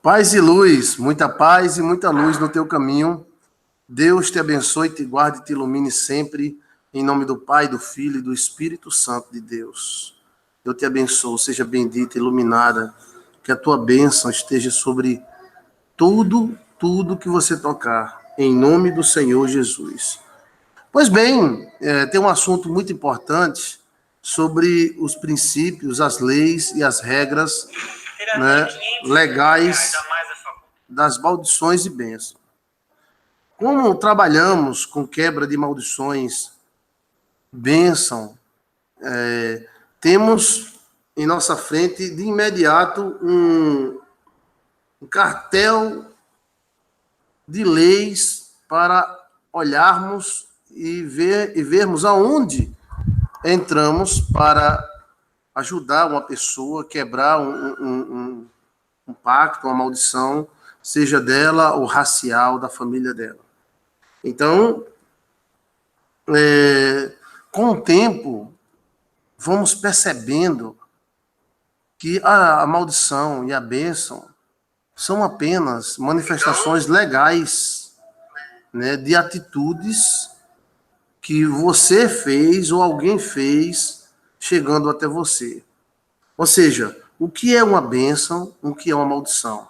Paz e luz, muita paz e muita luz no teu caminho. Deus te abençoe, te guarde e te ilumine sempre, em nome do Pai, do Filho e do Espírito Santo de Deus. Eu te abençoo, seja bendita, iluminada, que a tua bênção esteja sobre tudo que você tocar, em nome do Senhor Jesus. Pois bem, tem um assunto muito importante sobre os princípios, as leis e as regras, né, legais das maldições e bênçãos. Como trabalhamos com quebra de maldições, bênção, temos em nossa frente de imediato um cartel de leis para olharmos e vermos aonde entramos para ajudar uma pessoa a quebrar um pacto, uma maldição, seja dela ou racial, da família dela. Então, com o tempo, vamos percebendo que a maldição e a bênção são apenas manifestações legais, né, de atitudes que você fez ou alguém fez chegando até você. Ou seja, o que é uma bênção, o que é uma maldição?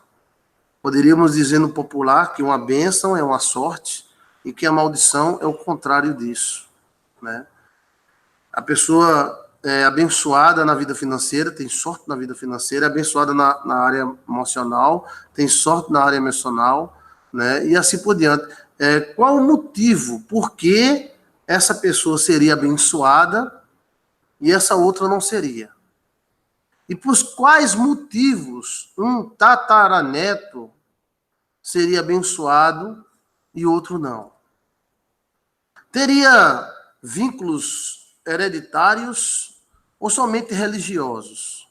Poderíamos dizer no popular que uma bênção é uma sorte e que a maldição é o contrário disso, né? A pessoa é abençoada na vida financeira, tem sorte na vida financeira, é abençoada na área emocional, tem sorte na área emocional, né? E assim por diante. Qual o motivo? Por que essa pessoa seria abençoada e essa outra não seria? E por quais motivos um tataraneto seria abençoado e outro não? Teria vínculos hereditários ou somente religiosos?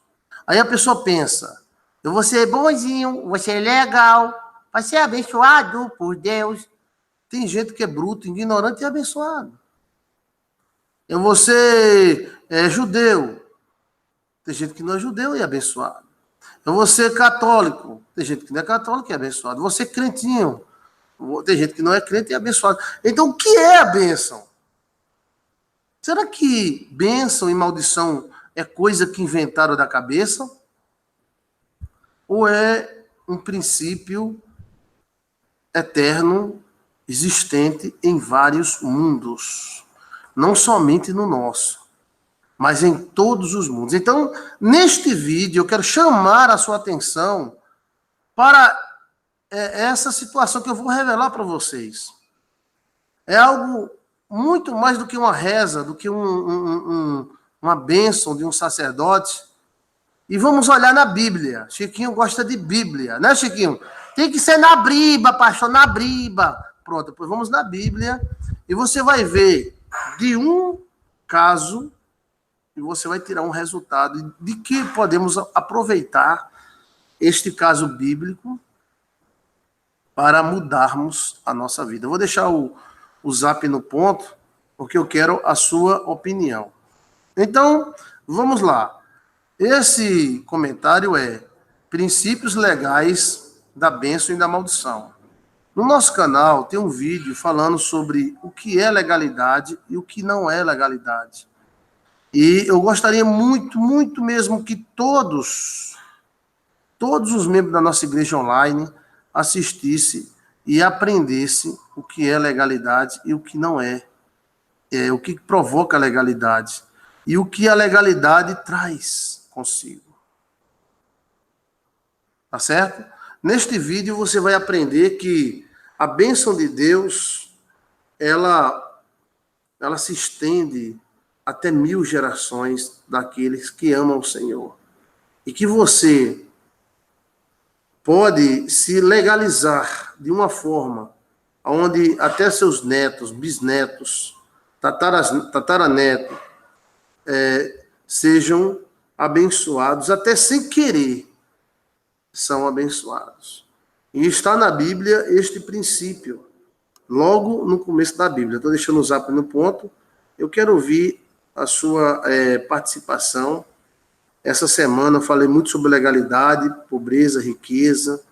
Aí a pessoa pensa, eu vou ser bonzinho, vou ser legal, vai ser abençoado por Deus. Tem gente que é bruto, ignorante e abençoado. Eu vou ser judeu. Tem gente que não é judeu e é abençoado. Eu vou ser católico. Tem gente que não é católico e é abençoado. Eu vou ser crentinho. Tem gente que não é crente e é abençoado. Então, o que é a bênção? Será que bênção e maldição é coisa que inventaram da cabeça? Ou é um princípio eterno, existente em vários mundos? Não somente no nosso, mas em todos os mundos. Então, neste vídeo, eu quero chamar a sua atenção para essa situação que eu vou revelar para vocês. É algo muito mais do que uma reza, do que uma bênção de um sacerdote. E vamos olhar na Bíblia. Chiquinho gosta de Bíblia, né, Chiquinho? Tem que ser na briba, pastor, na briba. Pronto, depois vamos na Bíblia e você vai ver de um caso e você vai tirar um resultado de que podemos aproveitar este caso bíblico para mudarmos a nossa vida. Eu vou deixar o zap no ponto, porque eu quero a sua opinião. Então, vamos lá. Esse comentário é princípios legais da bênção e da maldição. No nosso canal tem um vídeo falando sobre o que é legalidade e o que não é legalidade. E eu gostaria muito, muito mesmo que todos os membros da nossa igreja online assistissem e aprendessem o que é legalidade e o que não é. O que provoca a legalidade e o que a legalidade traz consigo. Tá certo? Neste vídeo você vai aprender que a bênção de Deus, ela se estende até 1000 gerações daqueles que amam o Senhor. E que você pode se legalizar de uma forma onde até seus netos, bisnetos, tataranetos, sejam abençoados, até sem querer são abençoados. E está na Bíblia este princípio, logo no começo da Bíblia. Estou deixando o zap no ponto. Eu quero ouvir a sua participação. Essa semana eu falei muito sobre legalidade, pobreza, riqueza,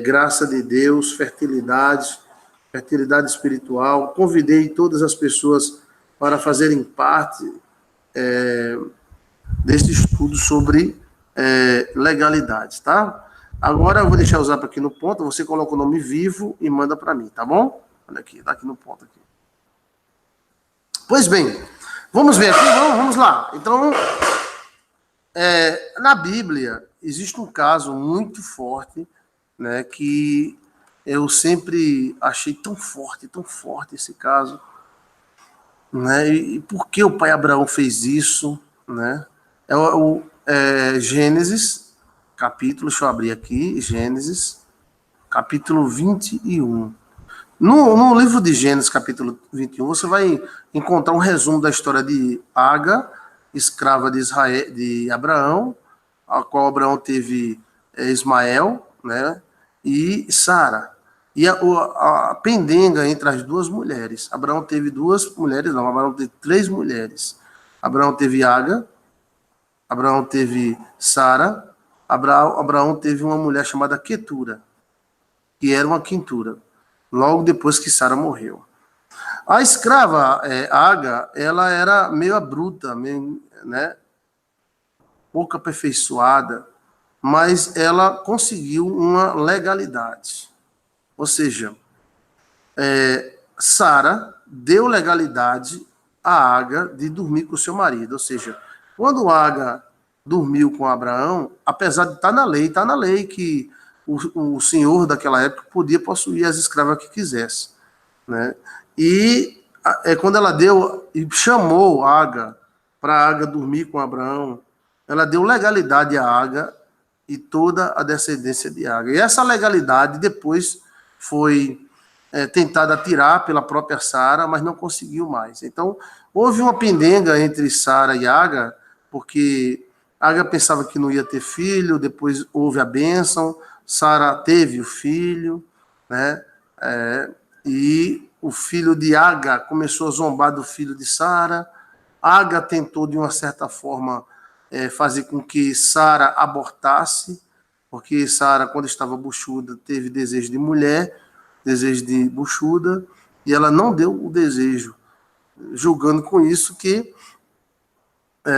graça de Deus, fertilidade espiritual. Convidei todas as pessoas para fazerem parte desse estudo sobre legalidade, tá? Agora eu vou deixar o zap aqui no ponto, você coloca o nome Vivo e manda para mim, tá bom? Olha aqui, tá aqui no ponto aqui. Pois bem, vamos ver aqui, vamos lá. Então, na Bíblia, existe um caso muito forte, né, que eu sempre achei tão forte esse caso, né? E por que o pai Abraão fez isso, né? Gênesis, capítulo, deixa eu abrir aqui, Gênesis, capítulo 21. No livro de Gênesis, capítulo 21, você vai encontrar um resumo da história de Agar, escrava de Israel, de Abraão, a qual Abraão teve Ismael, né? E Sara. E a pendenga entre as duas mulheres. Abraão teve duas mulheres, não, Abraão teve 3 mulheres. Abraão teve Agar, Abraão teve Sara, Abraão teve uma mulher chamada Quetura, que era uma quintura, logo depois que Sara morreu. A escrava Agar, ela era meio bruta, meio, né, pouco aperfeiçoada, mas ela conseguiu uma legalidade. Ou seja, Sara deu legalidade a Agar de dormir com seu marido. Ou seja, quando Agar dormiu com Abraão, apesar de estar na lei que o senhor daquela época podia possuir as escravas que quisesse, né? E quando ela deu e chamou Agar para Agar dormir com Abraão, ela deu legalidade a Agar e toda a descendência de Agar. E essa legalidade depois foi tentada tirar pela própria Sara, mas não conseguiu mais. Então, houve uma pendenga entre Sara e Agar, porque Agar pensava que não ia ter filho, depois houve a bênção, Sara teve o filho, né? E o filho de Agar começou a zombar do filho de Sara. Agar tentou, de uma certa forma, fazer com que Sara abortasse, porque Sara, quando estava buchuda, teve desejo de mulher, desejo de buchuda, e ela não deu o desejo, julgando com isso que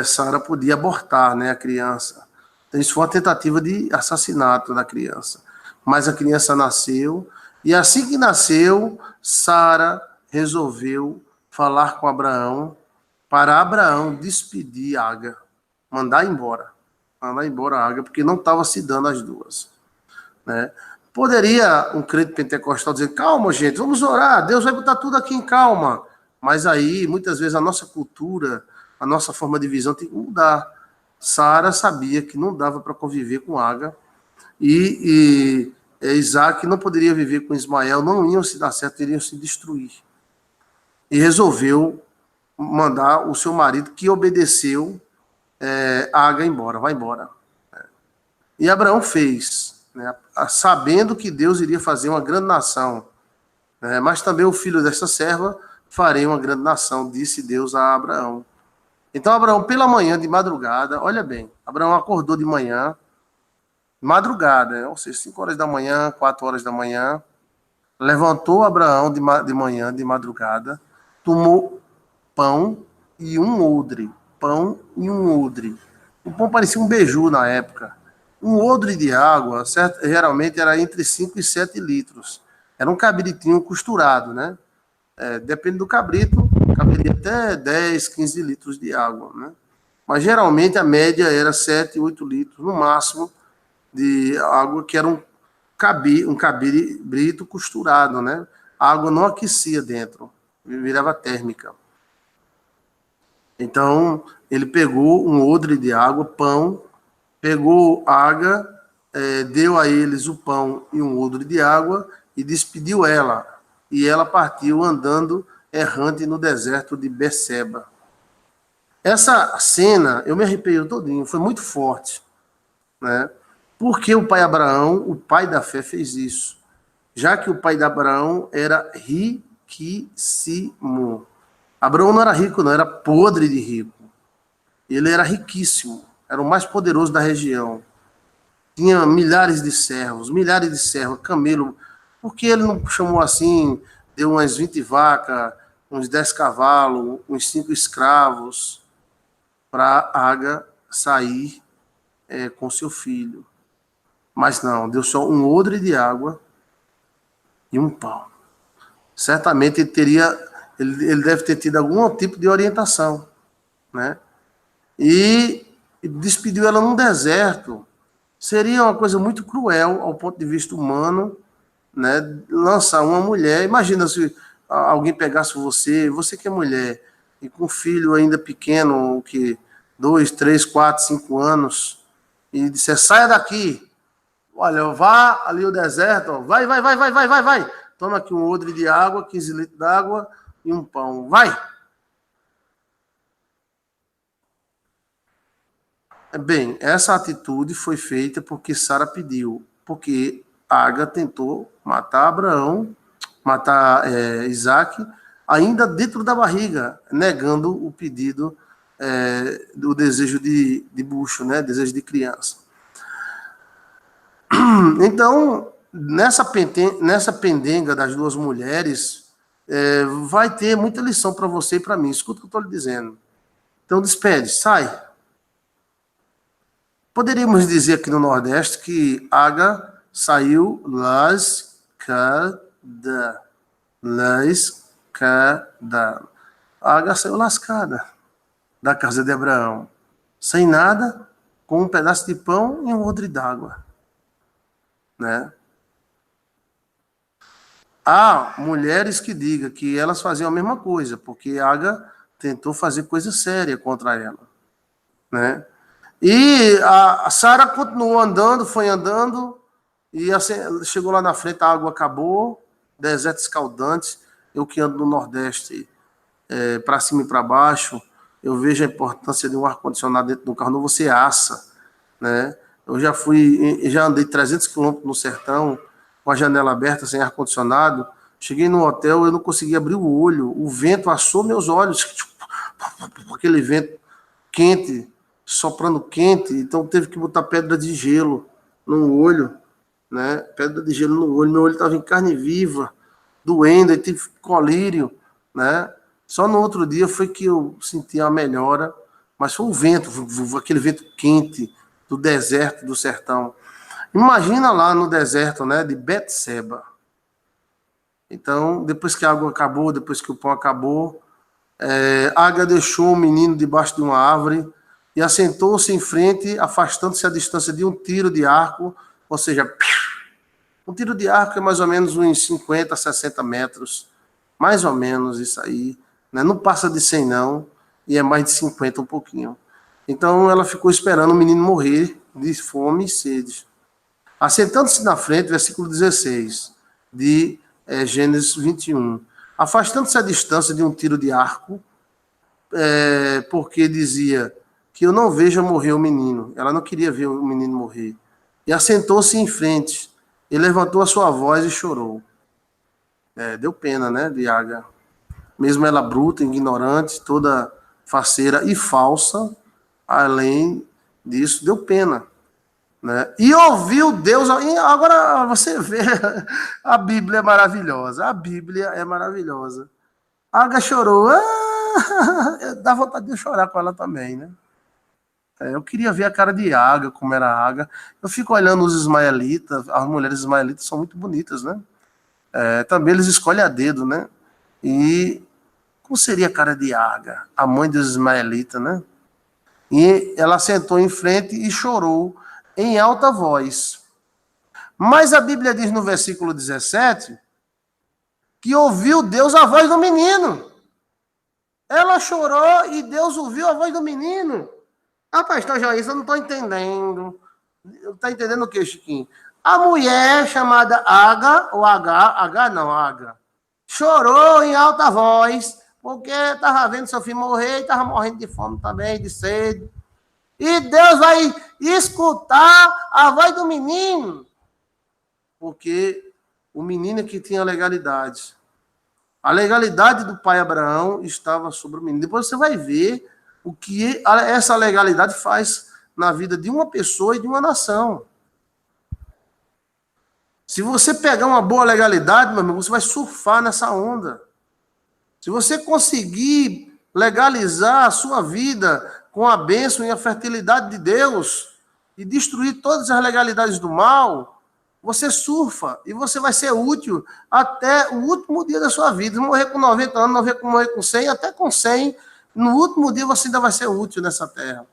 Sara podia abortar, né, a criança. Então, isso foi uma tentativa de assassinato da criança. Mas a criança nasceu, e assim que nasceu, Sara resolveu falar com Abraão, para Abraão despedir Agar, mandar embora Agar, porque não estava se dando as duas, né? Poderia um crente pentecostal dizer, calma, gente, vamos orar, Deus vai botar tudo aqui em calma. Mas aí, muitas vezes, a nossa cultura, a nossa forma de visão tem que mudar. Sara sabia que não dava para conviver com Agar, e Isaac não poderia viver com Ismael, não iam se dar certo, iriam se destruir. E resolveu mandar o seu marido, que obedeceu, Agar embora, vai embora. E Abraão fez, né, sabendo que Deus iria fazer uma grande nação, né, mas também o filho dessa serva farei uma grande nação, disse Deus a Abraão. Então Abraão, pela manhã, de madrugada, olha bem, Abraão acordou de manhã, madrugada, ou seja, 5 horas da manhã, 4 horas da manhã, levantou Abraão de manhã, de madrugada, tomou pão e um odre, O pão parecia um beiju na época. Um odre de água, certo? Geralmente era entre 5 e 7 litros. Era um cabritinho costurado, né? Depende do cabrito, caberia até 10, 15 litros de água, né? Mas geralmente a média era 7, 8 litros, no máximo, de água, que era um cabrito costurado, né? A água não aquecia dentro, virava térmica. Então, ele pegou um odre de água, pão, pegou Agar, deu a eles o pão e um odre de água e despediu ela. E ela partiu andando errante no deserto de Beceba. Essa cena, eu me arrepiei todinho, foi muito forte, né? Porque o pai Abraão, o pai da fé, fez isso. Já que o pai de Abraão era riquíssimo. Abraão não era rico, não, era podre de rico. Ele era riquíssimo, era o mais poderoso da região. tinha milhares de servos, camelo. Por que ele não chamou assim, deu umas 20 vacas, uns 10 cavalos, uns 5 escravos, para Aga sair com seu filho? Mas não, deu só um odre de água e um pão. Certamente ele deve ter tido algum tipo de orientação, né? E despediu ela num deserto. Seria uma coisa muito cruel ao ponto de vista humano, né? Lançar uma mulher. Imagina se alguém pegasse você que é mulher, e com um filho ainda pequeno, que 2, 3, 4, 5 anos, e disser, saia daqui. Olha, vá ali o deserto, ó, vai. Toma aqui um odre de água, 15 litros d'água e um pão. Vai! Bem, essa atitude foi feita porque Sara pediu, porque Agar tentou matar Abraão, matar Isaac, ainda dentro da barriga, negando o pedido do desejo de bucho, né? Desejo de criança. Então, nessa pendenga das duas mulheres, vai ter muita lição para você e para mim. Escuta o que eu estou lhe dizendo. Então, despede, sai. Poderíamos dizer aqui no Nordeste que Agar saiu lascada. Agar saiu lascada da casa de Abraão, sem nada, com um pedaço de pão e um odre d'água. Né? Há mulheres que digam que elas faziam a mesma coisa, porque Agar tentou fazer coisa séria contra ela. Né? E a Sara continuou andando, foi andando, e chegou lá na frente, a água acabou, deserto escaldante. Eu que ando no Nordeste, para cima e para baixo, eu vejo a importância de um ar-condicionado dentro do carro, não você assa, né? Eu já andei 300 quilômetros no sertão, com a janela aberta, sem ar-condicionado. Cheguei no hotel, eu não conseguia abrir o olho, o vento assou meus olhos, aquele vento quente, soprando quente, então teve que botar pedra de gelo no olho, né? Pedra de gelo no olho, meu olho estava em carne viva, doendo, aí tive colírio, né? Só no outro dia foi que eu senti a melhora, mas foi o vento, aquele vento quente do deserto, do sertão. Imagina lá no deserto, né, de Betseba. Então, depois que a água acabou, depois que o pão acabou, Agar deixou o menino debaixo de uma árvore e assentou-se em frente, afastando-se a distância de um tiro de arco, ou seja, um tiro de arco é mais ou menos uns 50, 60 metros, mais ou menos isso aí, né? Não passa de 100 não, e é mais de 50 um pouquinho. Então ela ficou esperando o menino morrer de fome e sede. Assentando-se na frente, versículo 16, de Gênesis 21. Afastando-se a distância de um tiro de arco, porque dizia que eu não vejo morrer o menino. Ela não queria ver o menino morrer. E assentou-se em frente. E levantou a sua voz e chorou. Deu pena, né, de Agar. Mesmo ela bruta, ignorante, toda faceira e falsa, além disso, deu pena. Né? E ouviu Deus. E agora você vê, a Bíblia é maravilhosa. A Bíblia é maravilhosa. Agar chorou. Dá vontade de chorar com ela também, né? Eu queria ver a cara de Agar, como era Agar. Eu fico olhando os ismaelitas, as mulheres ismaelitas são muito bonitas, né? Também eles escolhem a dedo, né? E como seria a cara de Agar, a mãe dos ismaelitas, né? E ela sentou em frente e chorou em alta voz. Mas a Bíblia diz no versículo 17 que ouviu Deus a voz do menino. Ela chorou e Deus ouviu a voz do menino. Pastor Joís, eu não estou entendendo. Está entendendo o que, Chiquinho? A mulher chamada Agar, chorou em alta voz, porque estava vendo seu filho morrer e estava morrendo de fome também, de sede. E Deus vai escutar a voz do menino. Porque o menino que tinha legalidade. A legalidade do pai Abraão estava sobre o menino. Depois você vai ver o que essa legalidade faz na vida de uma pessoa e de uma nação. Se você pegar uma boa legalidade, meu irmão, você vai surfar nessa onda. Se você conseguir legalizar a sua vida com a bênção e a fertilidade de Deus e destruir todas as legalidades do mal, você surfa e você vai ser útil até o último dia da sua vida. Morrer com 90 anos, morrer com 100, até com 100, no último dia você ainda vai ser útil nessa terra.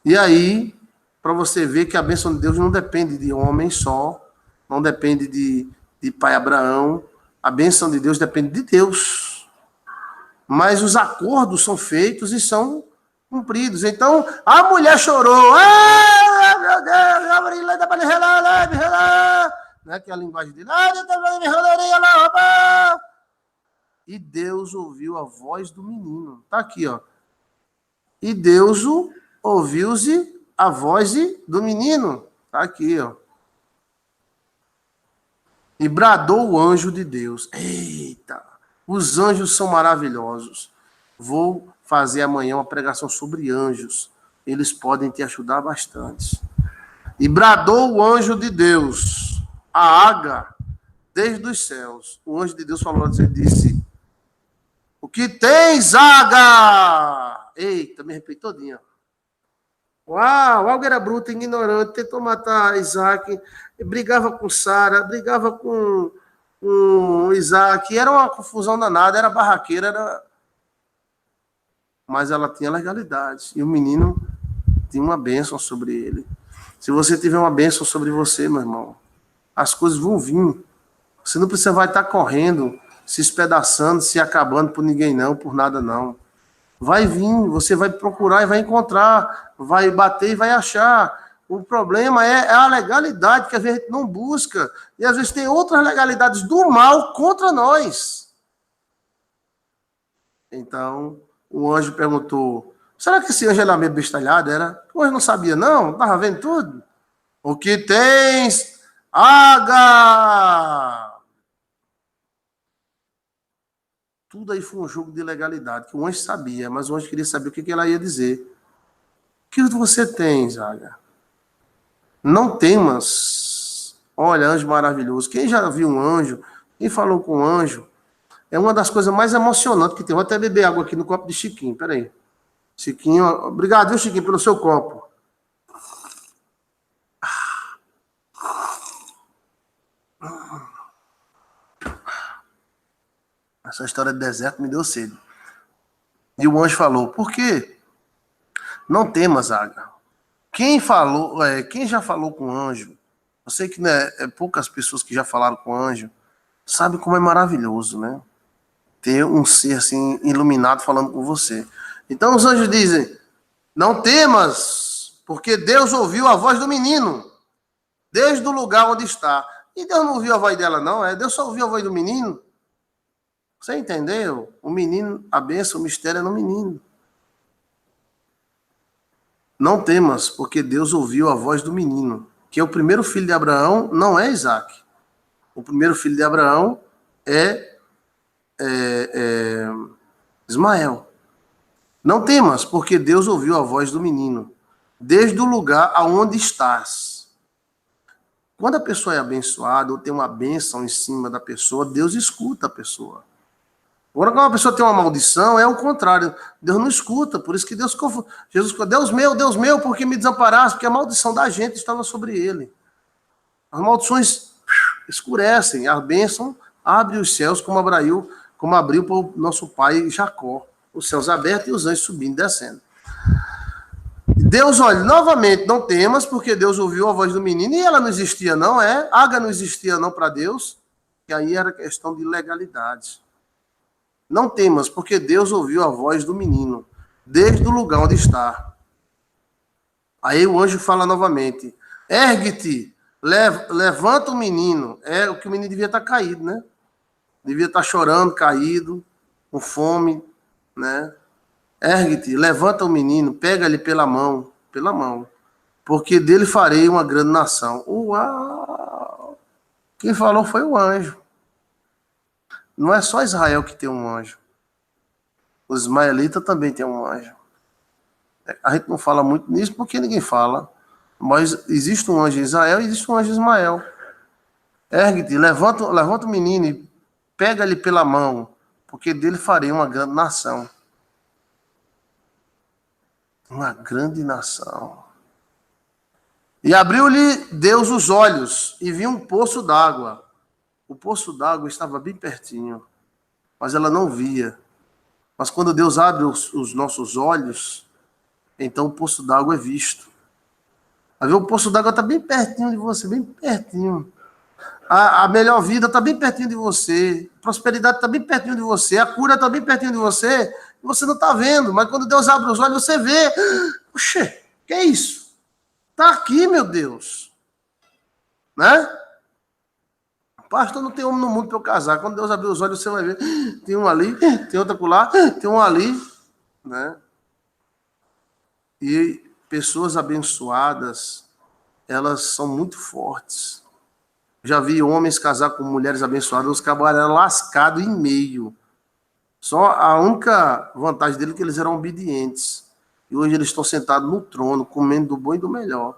E aí, para você ver que a bênção de Deus não depende de homem só, não depende de pai Abraão, a bênção de Deus depende de Deus. Mas os acordos são feitos e são cumpridos. Então, a mulher chorou. Ah, meu Deus, né? Que é a linguagem dele. E Deus ouviu a voz do menino. Tá aqui, ó. E Deus ouviu-se a voz do menino. Tá aqui, ó. E bradou o anjo de Deus. Eita! Os anjos são maravilhosos. Vou fazer amanhã uma pregação sobre anjos. Eles podem te ajudar bastante. E bradou o anjo de Deus, a Agar, desde os céus. O anjo de Deus falou, disse: o que tens, Agar? Eita, me arrepiei todinha. Uau, Agar era bruta, ignorante, tentou matar Isaac, brigava com Sara, brigava com Isaac, era uma confusão danada, era barraqueira, mas ela tinha legalidade, e o menino tinha uma bênção sobre ele. Se você tiver uma bênção sobre você, meu irmão, as coisas vão vir. Você não precisa vai estar correndo, se espedaçando, se acabando por ninguém não, por nada não. Vai vir, você vai procurar e vai encontrar, vai bater e vai achar. O problema é a legalidade que a gente não busca. E às vezes tem outras legalidades do mal contra nós. Então, o anjo perguntou, será que esse anjo era meio bestalhado? Era? O anjo não sabia não, estava vendo tudo. O que tens, Agar? Tudo aí foi um jogo de legalidade, que o anjo sabia, mas o anjo queria saber o que ela ia dizer. O que você tem, Agar? Não temas. Olha, anjo maravilhoso. Quem já viu um anjo, quem falou com um anjo, é uma das coisas mais emocionantes que tem. Vou até beber água aqui no copo de Chiquinho, peraí. Chiquinho, obrigado, viu, Chiquinho, pelo seu copo. Essa história de deserto me deu sede. E o anjo falou, por quê? Não temas, Agar. Quem já falou com anjo, eu sei que né, poucas pessoas que já falaram com anjo, sabe como é maravilhoso, né? Ter um ser assim, iluminado falando com você. Então os anjos dizem, não temas, porque Deus ouviu a voz do menino, desde o lugar onde está. E Deus não ouviu a voz dela não, Deus só ouviu a voz do menino. Você entendeu? O menino, a bênção, o mistério é no menino. Não temas, porque Deus ouviu a voz do menino, que é o primeiro filho de Abraão, não é Isaac. O primeiro filho de Abraão é Ismael. Não temas, porque Deus ouviu a voz do menino, desde o lugar aonde estás. Quando a pessoa é abençoada, ou tem uma bênção em cima da pessoa, Deus escuta a pessoa. Agora, quando uma pessoa tem uma maldição, é o contrário. Deus não escuta, por isso que Jesus falou, Deus meu, por que me desamparaste? Porque a maldição da gente estava sobre ele. As maldições escurecem, a bênção abre os céus, como abriu para o nosso pai Jacó. Os céus abertos e os anjos subindo e descendo. Deus, olha, novamente, não temas, porque Deus ouviu a voz do menino, e ela não existia não, Agar não existia não para Deus, e aí era questão de legalidade. Não temas, porque Deus ouviu a voz do menino, desde o lugar onde está. Aí o anjo fala novamente, ergue-te, levanta o menino. É o que o menino devia estar caído, né? Devia estar chorando, caído, com fome, né? Ergue-te, levanta o menino, pega-lhe pela mão, porque dele farei uma grande nação. Uau! Quem falou foi o anjo. Não é só Israel que tem um anjo. Os ismaelitas também tem um anjo. A gente não fala muito nisso porque ninguém fala. Mas existe um anjo em Israel e existe um anjo em Ismael. Ergue-te, levanta o menino e pega-lhe pela mão, porque dele farei uma grande nação. Uma grande nação. E abriu-lhe Deus os olhos, e viu um poço d'água. O poço d'água estava bem pertinho, mas ela não via. Mas quando Deus abre os nossos olhos, então o poço d'água é visto. O poço d'água está bem pertinho de você, bem pertinho. A melhor vida está bem pertinho de você. A prosperidade está bem pertinho de você. A cura está bem pertinho de você. E você não está vendo. Mas quando Deus abre os olhos, você vê. Oxê, que é isso? Está aqui, meu Deus. Né? Pastor, não tem homem no mundo para eu casar. Quando Deus abrir os olhos, você vai ver. Tem um ali, tem outro acolá, tem um ali. Né? E pessoas abençoadas, elas são muito fortes. Já vi homens casar com mulheres abençoadas, os cabos eram lascados em meio. Só a única vantagem dele é que eles eram obedientes. E hoje eles estão sentados no trono, comendo do bom e do melhor.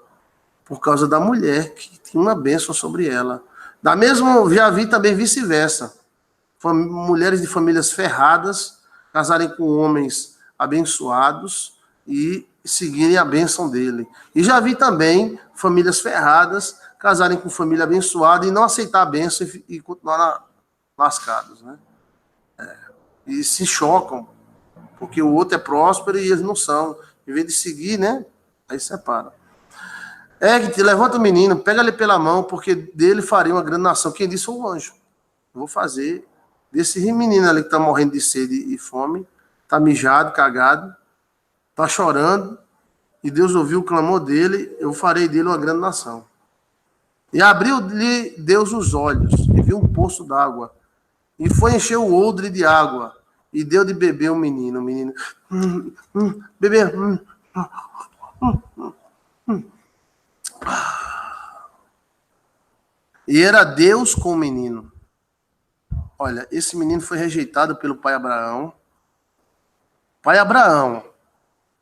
Por causa da mulher, que tinha uma bênção sobre ela. Da mesma, já vi também vice-versa. Mulheres de famílias ferradas casarem com homens abençoados e seguirem a bênção dele. E já vi também famílias ferradas casarem com família abençoada e não aceitar a bênção e continuar lascados, né? E se chocam, porque o outro é próspero e eles não são. Em vez de seguir, né? Aí separa. Ergue-te, levanta o menino, pega-lhe pela mão, porque dele farei uma grande nação. Quem disse foi o anjo. Eu vou fazer desse menino ali que está morrendo de sede e fome, está mijado, cagado, está chorando, e Deus ouviu o clamor dele, eu farei dele uma grande nação. E abriu-lhe Deus os olhos, e viu um poço d'água, e foi encher o odre de água, e deu de beber ao menino. O menino, beber. E era Deus com o menino. Olha, esse menino foi rejeitado pelo pai Abraão. Pai Abraão,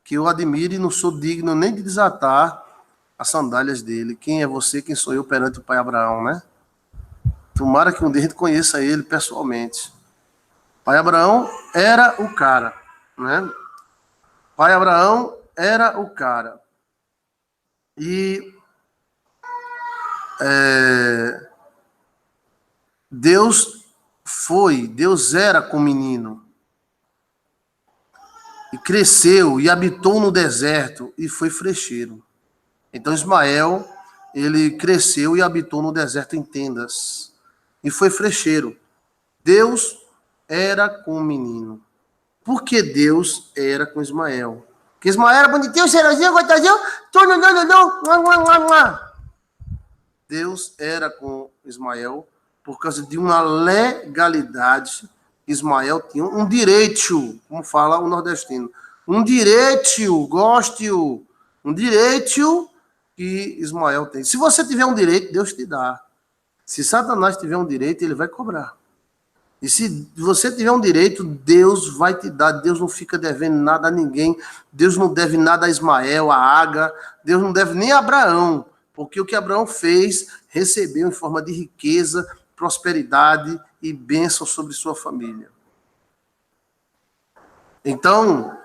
que eu admiro e não sou digno nem de desatar as sandálias dele. Quem é você, quem sou eu perante o pai Abraão, né? Tomara que um dia a gente conheça ele pessoalmente. Pai Abraão era o cara, né? Pai Abraão era o cara. E Deus era com o menino. E cresceu e habitou no deserto e foi frecheiro. Então Ismael, ele cresceu e habitou no deserto em tendas. E foi frecheiro. Deus era com o menino. Por que Deus era com Ismael? Porque Ismael era bonitinho, cheirosinho, gostosinho. Deus era com Ismael por causa de uma legalidade. Ismael tinha um direito, como fala o nordestino. Um direito, goste-o. Um direito que Ismael tem. Se você tiver um direito, Deus te dá. Se Satanás tiver um direito, ele vai cobrar. E se você tiver um direito, Deus vai te dar. Deus não fica devendo nada a ninguém. Deus não deve nada a Ismael, a Agar. Deus não deve nem a Abraão. Porque o que Abraão fez, recebeu em forma de riqueza, prosperidade e bênção sobre sua família. Então,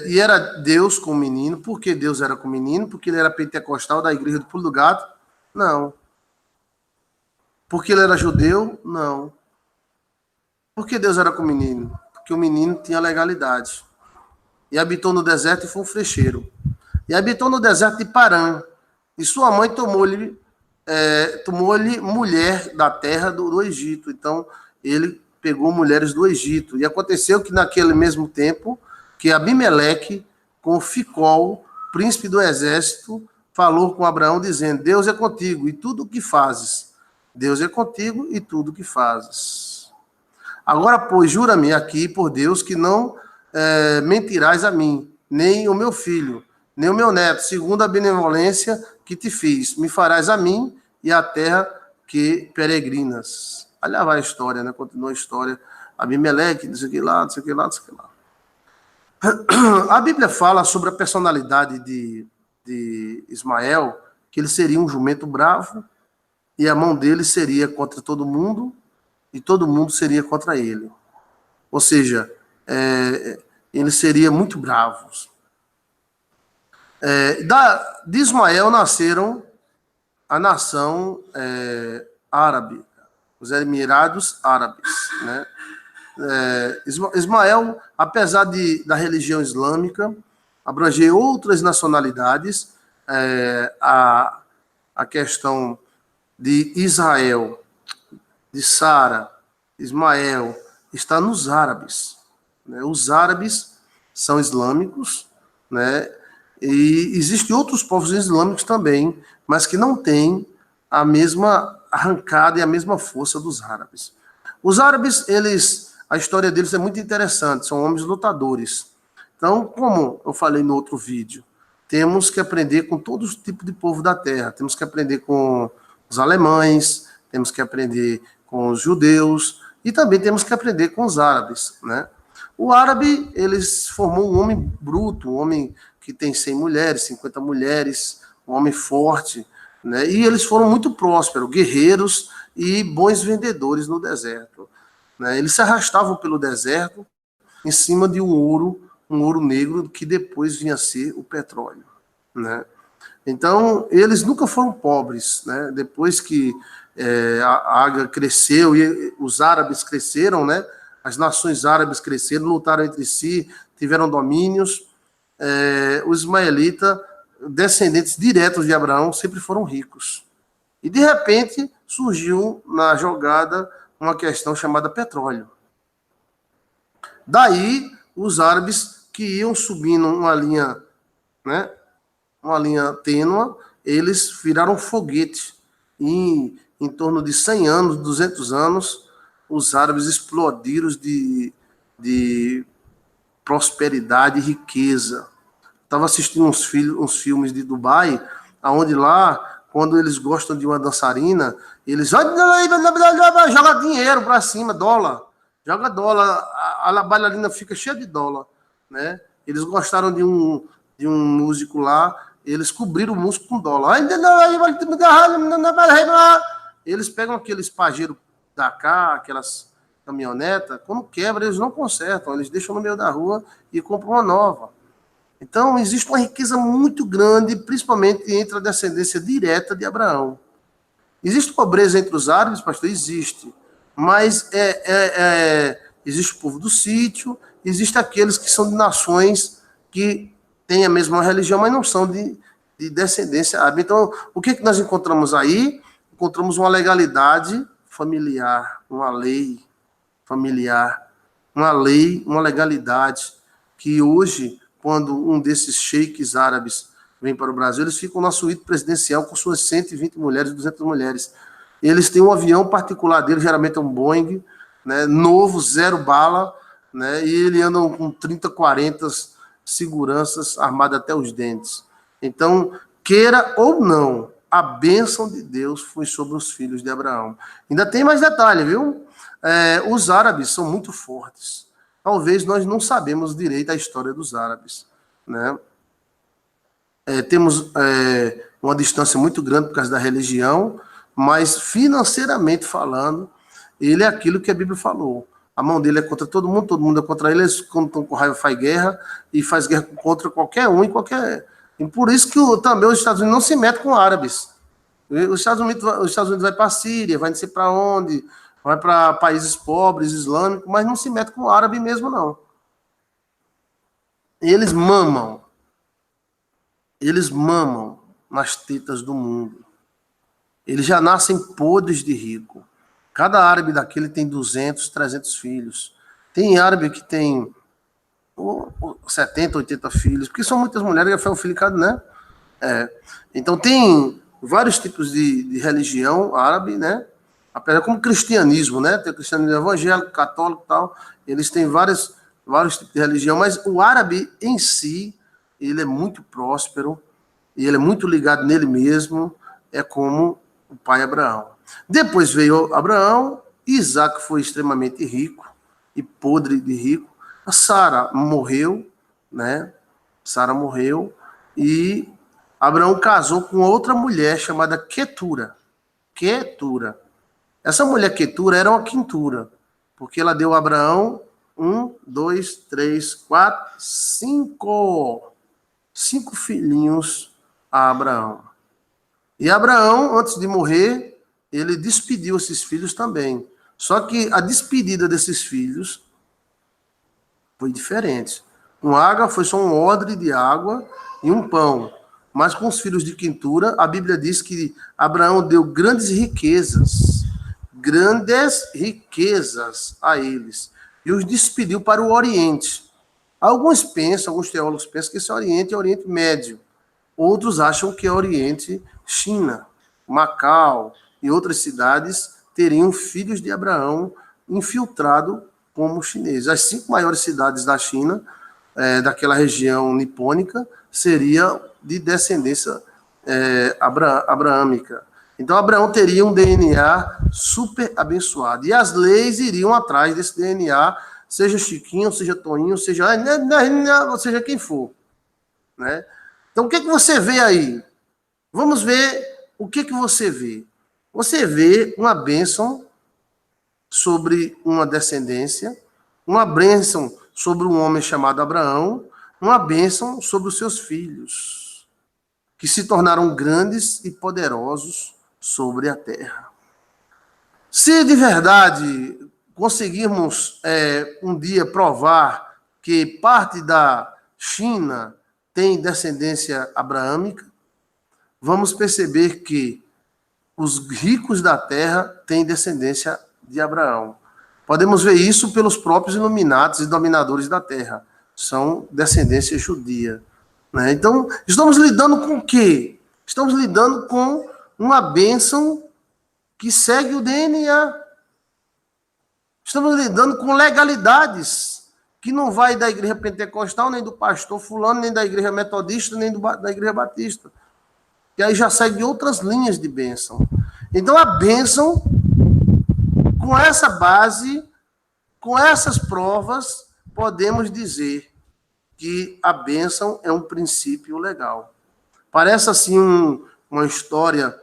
e era Deus com o menino. Por que Deus era com o menino? Porque ele era pentecostal da igreja do Pulo do Gato? Não. Porque ele era judeu? Não. Por que Deus era com o menino? Porque o menino tinha legalidade. E habitou no deserto e foi um frecheiro. E habitou no deserto de Parã. E sua mãe tomou-lhe mulher da terra do Egito. Então, ele pegou mulheres do Egito. E aconteceu que naquele mesmo tempo, que Abimeleque, com Ficol, príncipe do exército, falou com Abraão, dizendo, Deus é contigo e tudo o que fazes. Deus é contigo e tudo o que fazes. Agora, pois, jura-me aqui por Deus que não mentirás a mim, nem o meu filho, nem o meu neto, segundo a benevolência que te fiz. Me farás a mim e a terra que peregrinas. Olha vai a história, né? Continua a história. Abimeleque, não sei o que lá, não sei o que lá, não sei o que lá. A Bíblia fala sobre a personalidade de Ismael, que ele seria um jumento bravo e a mão dele seria contra todo mundo, e todo mundo seria contra ele. Ou seja, ele seria muito bravo. De Ismael nasceram a nação árabe, os Emirados Árabes, né? Ismael, apesar da religião islâmica, abranger outras nacionalidades, a questão de Israel, de Sara, Ismael, está nos árabes, né? Os árabes são islâmicos, né? E existem outros povos islâmicos também, mas que não têm a mesma arrancada e a mesma força dos árabes. Os árabes, a história deles é muito interessante, são homens lutadores. Então, como eu falei no outro vídeo, temos que aprender com todo tipo de povo da terra. Temos que aprender com os alemães, temos que aprender com os judeus e também temos que aprender com os árabes, né? O árabe, eles formou um homem bruto, um homem que tem 100 mulheres, 50 mulheres, um homem forte, né? E eles foram muito prósperos, guerreiros e bons vendedores no deserto, né? Eles se arrastavam pelo deserto em cima de um ouro negro que depois vinha a ser o petróleo, né? Então, eles nunca foram pobres, né? Depois que a água cresceu e os árabes cresceram, né? As nações árabes cresceram, lutaram entre si, tiveram domínios. Os ismaelitas, descendentes diretos de Abraão, sempre foram ricos. E, de repente, surgiu na jogada uma questão chamada petróleo. Daí, os árabes que iam subindo uma linha, né? Uma linha tênua, eles viraram foguete. E em torno de 100 anos, 200 anos, os árabes explodiram de prosperidade e riqueza. Estava assistindo uns filmes de Dubai, onde lá, quando eles gostam de uma dançarina, eles jogam dinheiro para cima, dólar. Joga dólar, a bailarina fica cheia de dólar, né? Eles gostaram de um músico lá, eles cobriram o músico com dólar. Eles pegam aqueles pajeiros da cá, aquelas caminhonetas, quando quebra, eles não consertam, eles deixam no meio da rua e compram uma nova. Então, existe uma riqueza muito grande, principalmente entre a descendência direta de Abraão. Existe pobreza entre os árabes, pastor? Existe. Mas existe o povo do sítio, existe aqueles que são de nações que têm a mesma religião, mas não são de descendência árabe. Então, o que nós encontramos aí? Encontramos uma legalidade familiar, uma lei familiar, uma lei, uma legalidade, que hoje, quando um desses sheiks árabes vem para o Brasil, eles ficam na suíte presidencial com suas 120 mulheres, 200 mulheres. Eles têm um avião particular dele, geralmente é um Boeing, né, novo, 0 bala, né, e eles andam com 30, 40 seguranças armadas até os dentes. Então, queira ou não, a bênção de Deus foi sobre os filhos de Abraão. Ainda tem mais detalhe, viu? Os árabes são muito fortes. Talvez nós não sabemos direito a história dos árabes, né? Temos uma distância muito grande por causa da religião, mas financeiramente falando, ele é aquilo que a Bíblia falou. A mão dele é contra todo mundo é contra ele. Eles, quando estão com raiva, faz guerra, e faz guerra contra qualquer um e qualquer... E por isso que também os Estados Unidos não se metem com árabes. Os Estados Unidos vai para a Síria, vai não sei para onde, vai para países pobres, islâmicos, mas não se mete com árabe mesmo, não. Eles mamam nas tetas do mundo. Eles já nascem podres de rico. Cada árabe daquele tem 200, 300 filhos. Tem árabe que tem 70, 80 filhos, porque são muitas mulheres que foi um filho cada, né? Então tem vários tipos de religião árabe, né? Apesar como cristianismo, né? Tem o cristianismo evangélico, católico e tal. Eles têm vários tipos de religião, mas o árabe em si, ele é muito próspero e ele é muito ligado nele mesmo, é como o pai Abraão. Depois veio Abraão, Isaac foi extremamente rico e podre de rico. A Sara morreu, né? Sara morreu e Abraão casou com outra mulher chamada Quetura. Quetura. Essa mulher Quetura era uma quintura, porque ela deu a Abraão 1, 2, 3, 4, 5 filhinhos a Abraão. E Abraão, antes de morrer, ele despediu esses filhos também. Só que a despedida desses filhos foi diferente. Com água foi só um odre de água e um pão. Mas com os filhos de quintura, a Bíblia diz que Abraão deu grandes riquezas a eles, e os despediu para o Oriente. Alguns teólogos pensam que esse Oriente é o Oriente Médio. Outros acham que é o Oriente China, Macau e outras cidades teriam filhos de Abraão infiltrado como chineses. As 5 maiores cidades da China, daquela região nipônica, seria de descendência abraâmica. Então, Abraão teria um DNA super abençoado. E as leis iriam atrás desse DNA, seja Chiquinho, seja Toninho, seja quem for. Né? Então, o que você vê aí? Vamos ver o que você vê. Você vê uma bênção sobre uma descendência, uma bênção sobre um homem chamado Abraão, uma bênção sobre os seus filhos, que se tornaram grandes e poderosos sobre a terra. Se de verdade conseguirmos um dia provar que parte da China tem descendência abraâmica, vamos perceber que os ricos da terra têm descendência de Abraão. Podemos ver isso pelos próprios iluminados e dominadores da terra. São descendência judia. Né? Então, estamos lidando com o quê? Estamos lidando com uma bênção que segue o DNA. Estamos lidando com legalidades que não vai da igreja pentecostal, nem do pastor fulano, nem da igreja metodista, nem da igreja batista. Que aí já segue outras linhas de bênção. Então, a bênção, com essa base, com essas provas, podemos dizer que a bênção é um princípio legal. Parece assim uma história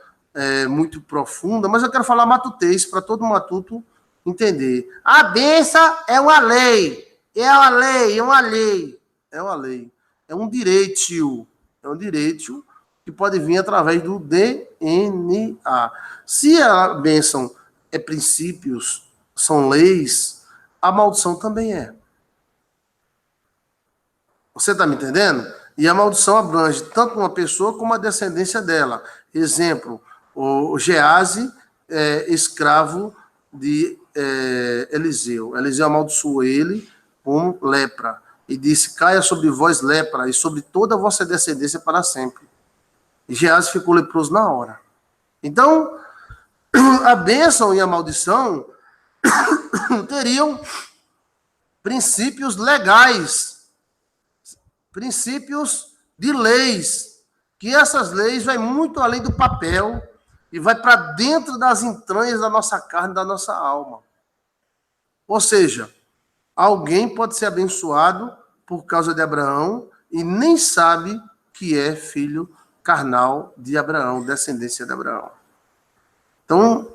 muito profunda, mas eu quero falar matutês, para todo matuto entender. A bênção é uma lei. É uma lei, é uma lei. É uma lei. É um direito. É um direito que pode vir através do DNA. Se a bênção é princípios, são leis, a maldição também é. Você está me entendendo? E a maldição abrange tanto uma pessoa como a descendência dela. Exemplo, o Gease, escravo de Eliseu. Eliseu amaldiçoou ele com lepra. E disse, caia sobre vós lepra, e sobre toda a vossa descendência para sempre. E Gease ficou leproso na hora. Então, a bênção e a maldição teriam princípios legais, princípios de leis, que essas leis vão muito além do papel e vai para dentro das entranhas da nossa carne, da nossa alma. Ou seja, alguém pode ser abençoado por causa de Abraão e nem sabe que é filho carnal de Abraão, descendência de Abraão. Então,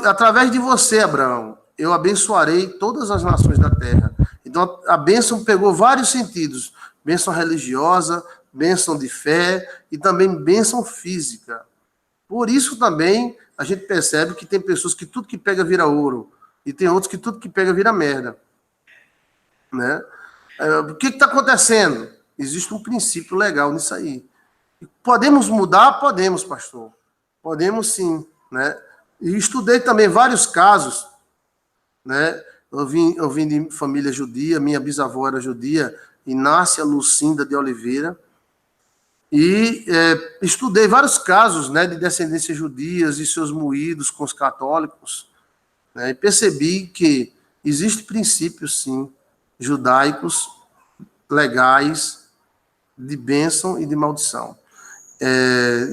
através de você, Abraão, eu abençoarei todas as nações da terra. Então, a bênção pegou vários sentidos. Bênção religiosa, bênção de fé e também bênção física. Por isso também a gente percebe que tem pessoas que tudo que pega vira ouro e tem outros que tudo que pega vira merda. Né? O que está acontecendo? Existe um princípio legal nisso aí. Podemos mudar? Podemos, pastor. Podemos sim. Né? E estudei também vários casos. Né? Eu vim de família judia, minha bisavó era judia, Inácia Lucinda de Oliveira, e estudei vários casos, né, de descendências judias e seus moídos com os católicos, né, e percebi que existem princípios, sim, judaicos, legais, de bênção e de maldição.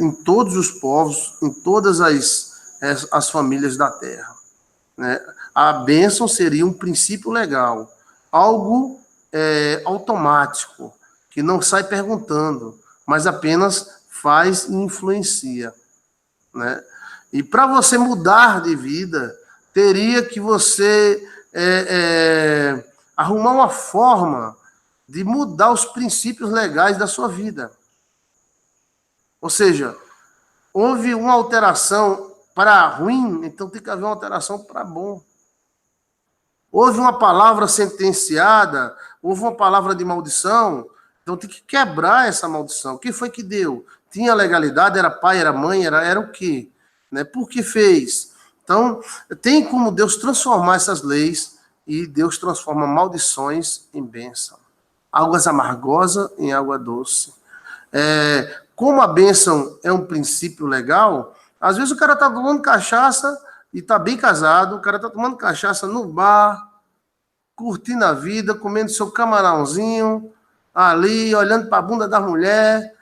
Em todos os povos, em todas as famílias da terra. Né? A bênção seria um princípio legal, algo automático, que não sai perguntando, mas apenas faz e influencia. Né? E para você mudar de vida, teria que você arrumar uma forma de mudar os princípios legais da sua vida. Ou seja, houve uma alteração para ruim, então tem que haver uma alteração para bom. Houve uma palavra sentenciada, houve uma palavra de maldição, então tem que quebrar essa maldição. Quem foi que deu? Tinha legalidade, era pai, era mãe, era o quê? Né? Por que fez? Então, tem como Deus transformar essas leis e Deus transforma maldições em bênção. Águas amargosas em água doce. Como a bênção é um princípio legal, às vezes o cara está tomando cachaça e está bem casado, o cara está tomando cachaça no bar, curtindo a vida, comendo seu camarãozinho, ali, olhando para a bunda da mulher,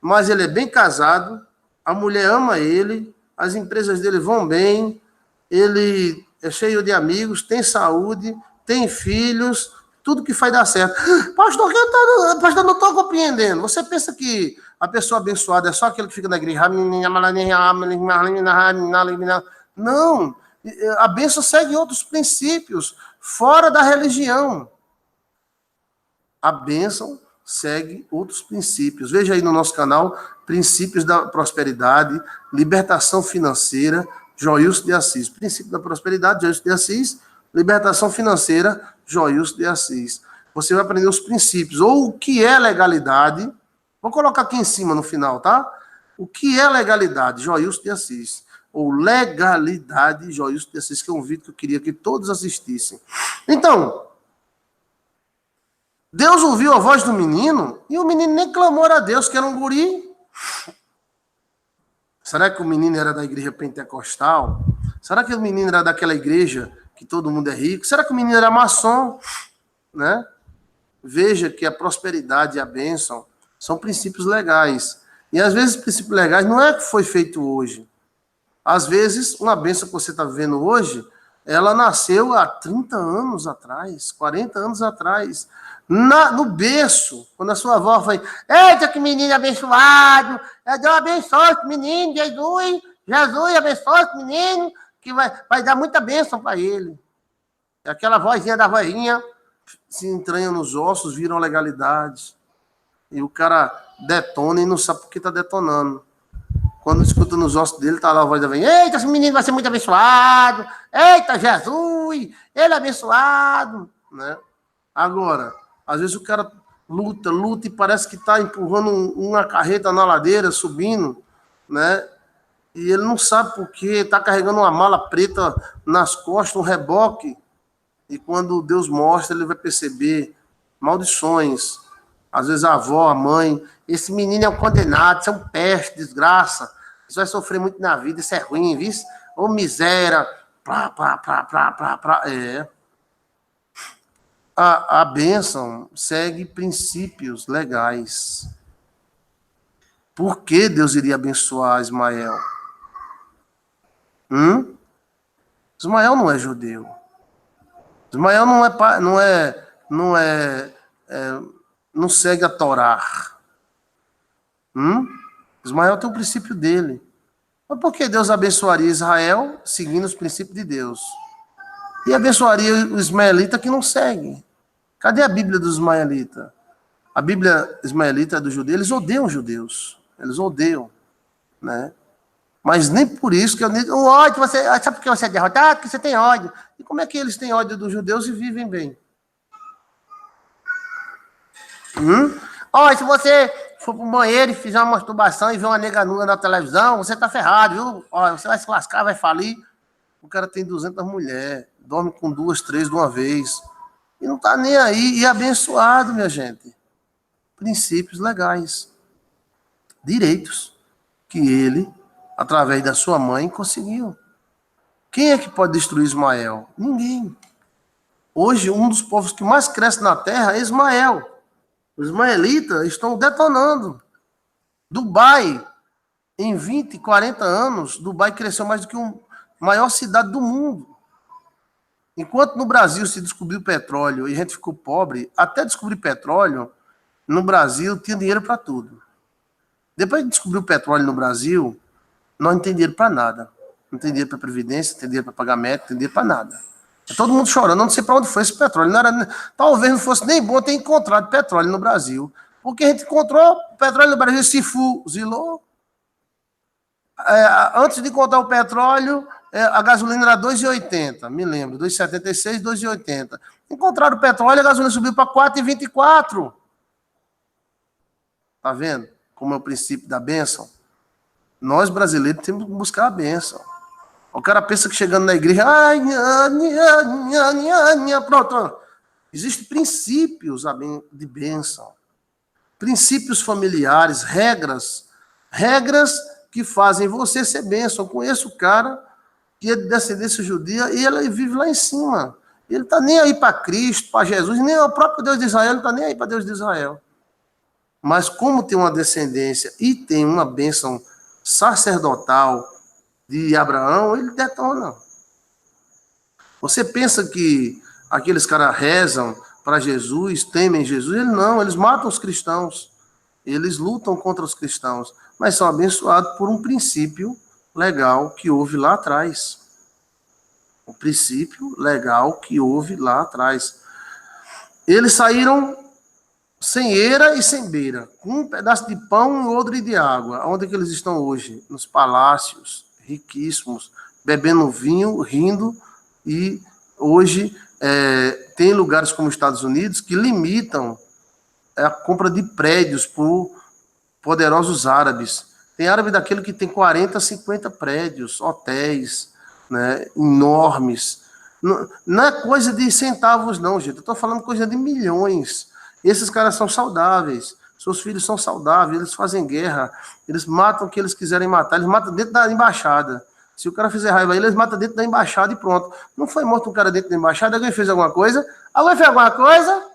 mas ele é bem casado, a mulher ama ele, as empresas dele vão bem, ele é cheio de amigos, tem saúde, tem filhos, tudo que faz dar certo. Pastor, pastor, não estou compreendendo. Você pensa que a pessoa abençoada é só aquele que fica na igreja? Não, a bênção segue outros princípios, fora da religião. A bênção segue outros princípios. Veja aí no nosso canal, Princípios da Prosperidade, Libertação Financeira, Joilson de Assis. Princípio da Prosperidade, Joilson de Assis, Libertação Financeira, Joilson de Assis. Você vai aprender os princípios, ou o que é legalidade. Vou colocar aqui em cima no final, tá? O que é legalidade? Joilson de Assis. Ou legalidade, Joilson de Assis, que é um vídeo que eu queria que todos assistissem. Então, Deus ouviu a voz do menino e o menino nem clamou a Deus, que era um guri. Será que o menino era da igreja pentecostal? Será que o menino era daquela igreja que todo mundo é rico? Será que o menino era maçom? Né? Veja que a prosperidade e a bênção são princípios legais. E às vezes princípios legais não é que foi feito hoje. Às vezes, uma bênção que você está vivendo hoje, ela nasceu há 30 anos atrás, 40 anos atrás. No berço, quando a sua avó foi, eita, que menino abençoado, Deus abençoe esse menino, Jesus abençoe esse menino, que vai dar muita bênção para ele. E aquela vozinha da vozinha se entranha nos ossos, viram legalidade. E o cara detona e não sabe por que está detonando. Quando escuta nos ossos dele, tá lá a voz da vozinha, eita, esse menino vai ser muito abençoado, eita, Jesus, ele é abençoado, né? Agora, às vezes o cara luta e parece que está empurrando uma carreta na ladeira, subindo, né? E ele não sabe por quê, está carregando uma mala preta nas costas, um reboque. E quando Deus mostra, ele vai perceber maldições. Às vezes a avó, a mãe, esse menino é um condenado, isso é um peste, desgraça. Isso vai sofrer muito na vida, isso é ruim, viu? Ô miséria. A bênção segue princípios legais. Por que Deus iria abençoar Ismael? Ismael não é judeu. Ismael não segue a Torá. Ismael tem o princípio dele. Mas por que Deus abençoaria Israel seguindo os princípios de Deus? E abençoaria o ismaelita que não segue? Cadê a Bíblia dos ismaelitas? A Bíblia ismaelita do judeu, eles odeiam os judeus. Eles odeiam, né? Mas nem por isso que o ódio, sabe por que você é derrotado? Porque você tem ódio. E como é que eles têm ódio dos judeus e vivem bem? Se você for pro banheiro e fizer uma masturbação e ver uma nega nua na televisão, você tá ferrado, viu? Você vai se lascar, vai falir. O cara tem 200 mulheres, dorme com 2, 3 de uma vez. E não tá nem aí. E é abençoado, minha gente. Princípios legais. Direitos. Que ele, através da sua mãe, conseguiu. Quem é que pode destruir Ismael? Ninguém. Hoje, um dos povos que mais cresce na terra é Ismael. Os ismaelitas estão detonando. Dubai, em 20, 40 anos, Dubai cresceu mais do que a maior cidade do mundo. Enquanto no Brasil se descobriu petróleo e a gente ficou pobre, até descobrir petróleo, no Brasil tinha dinheiro para tudo. Depois de descobrir o petróleo no Brasil, nós não tem dinheiro para nada. Não tem dinheiro para previdência, não tem dinheiro para pagamento, não tem dinheiro para nada. Todo mundo chorando, não sei para onde foi esse petróleo. Não era, talvez não fosse nem bom ter encontrado petróleo no Brasil. Porque a gente encontrou petróleo no Brasil, se fuzilou. Antes de encontrar o petróleo, a gasolina era 2,80, me lembro, 2,76, 2,80. Encontraram o petróleo, a gasolina subiu para 4,24. Tá vendo como é o princípio da bênção? Nós, brasileiros, temos que buscar a bênção. O cara pensa que chegando na igreja, pronto. Existem princípios de bênção. Princípios familiares, regras que fazem você ser bênção. Eu conheço o cara que é de descendência judia e ele vive lá em cima. Ele está nem aí para Cristo, para Jesus, nem o próprio Deus de Israel, não está nem aí para Deus de Israel. Mas como tem uma descendência e tem uma bênção sacerdotal de Abraão, ele detona. Você pensa que aqueles caras rezam para Jesus, temem Jesus? Eles matam os cristãos. Eles lutam contra os cristãos, mas são abençoados por um princípio legal que houve lá atrás. O princípio legal que houve lá atrás. Eles saíram sem eira e sem beira, com um pedaço de pão e odre de água. Onde é que eles estão hoje? Nos palácios, riquíssimos, bebendo vinho, rindo, e hoje tem lugares como os Estados Unidos que limitam a compra de prédios por poderosos árabes. Tem árabe daquele que tem 40, 50 prédios, hotéis, né, enormes. Não é coisa de centavos, não, gente. Eu estou falando coisa de milhões. Esses caras são saudáveis. Seus filhos são saudáveis. Eles fazem guerra. Eles matam o que eles quiserem matar. Eles matam dentro da embaixada. Se o cara fizer raiva aí, eles matam dentro da embaixada e pronto. Não foi morto um cara dentro da embaixada? Alguém fez alguma coisa? Alguém fez alguma coisa?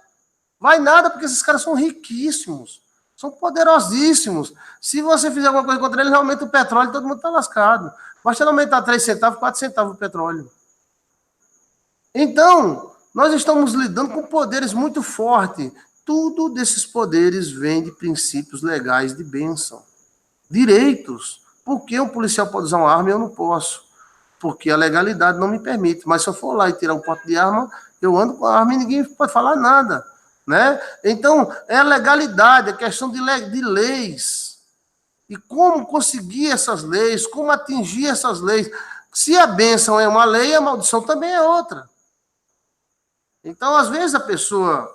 Vai nada, porque esses caras são riquíssimos. São poderosíssimos. Se você fizer alguma coisa contra eles, aumenta o petróleo, todo mundo está lascado. Basta aumentar 3 centavos, 4 centavos o petróleo. Então, nós estamos lidando com poderes muito fortes. Tudo desses poderes vem de princípios legais de bênção. Direitos. Por que um policial pode usar uma arma e eu não posso? Porque a legalidade não me permite. Mas se eu for lá e tirar um porte de arma, eu ando com a arma e ninguém pode falar nada. Né? Então, é a legalidade, é questão de leis. E como conseguir essas leis, como atingir essas leis. Se a bênção é uma lei, a maldição também é outra. Então, às vezes, a pessoa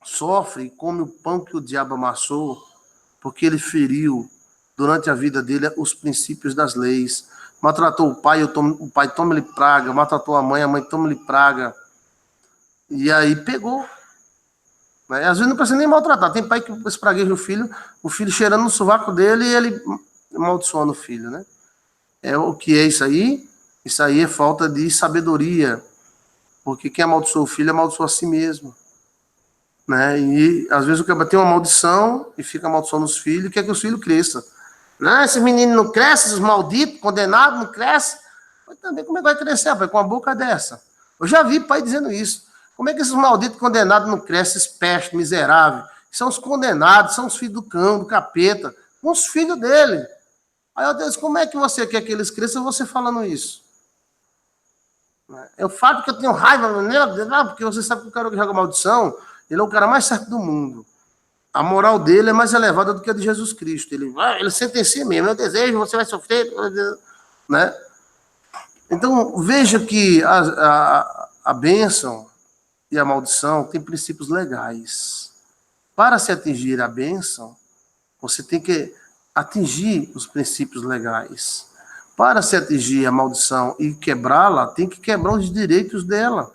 sofre e come o pão que o diabo amassou, porque ele feriu, durante a vida dele, os princípios das leis. Maltratou o pai toma-lhe praga. Maltratou a mãe toma-lhe praga. E aí pegou. Né? Às vezes não precisa nem maltratar. Tem pai que espragueja o filho cheirando no sovaco dele e ele amaldiçoando o filho. Né? O que é isso aí? Isso aí é falta de sabedoria. Porque quem amaldiçoa o filho amaldiçoa a si mesmo. Né? E às vezes o cara tem uma maldição e fica amaldiçoando os filhos e quer que os filhos cresçam. Não, esses meninos não crescem, esses malditos, condenados, não crescem. Mas também como é que vai crescer, pai, com uma boca dessa? Eu já vi pai dizendo isso. Como é que esses malditos condenados não crescem, esses pestes miseráveis? São os condenados, são os filhos do cão, do capeta, com os filhos dele. Aí eu disse, como é que você quer que eles cresçam você falando isso? É o fato que eu tenho raiva, porque você sabe que o cara que joga maldição, ele é o cara mais certo do mundo. A moral dele é mais elevada do que a de Jesus Cristo. Ele sentencia mesmo, meu desejo, você vai sofrer, né? Então, veja que a bênção e a maldição têm princípios legais. Para se atingir a bênção, você tem que atingir os princípios legais. Para se atingir a maldição e quebrá-la, tem que quebrar os direitos dela.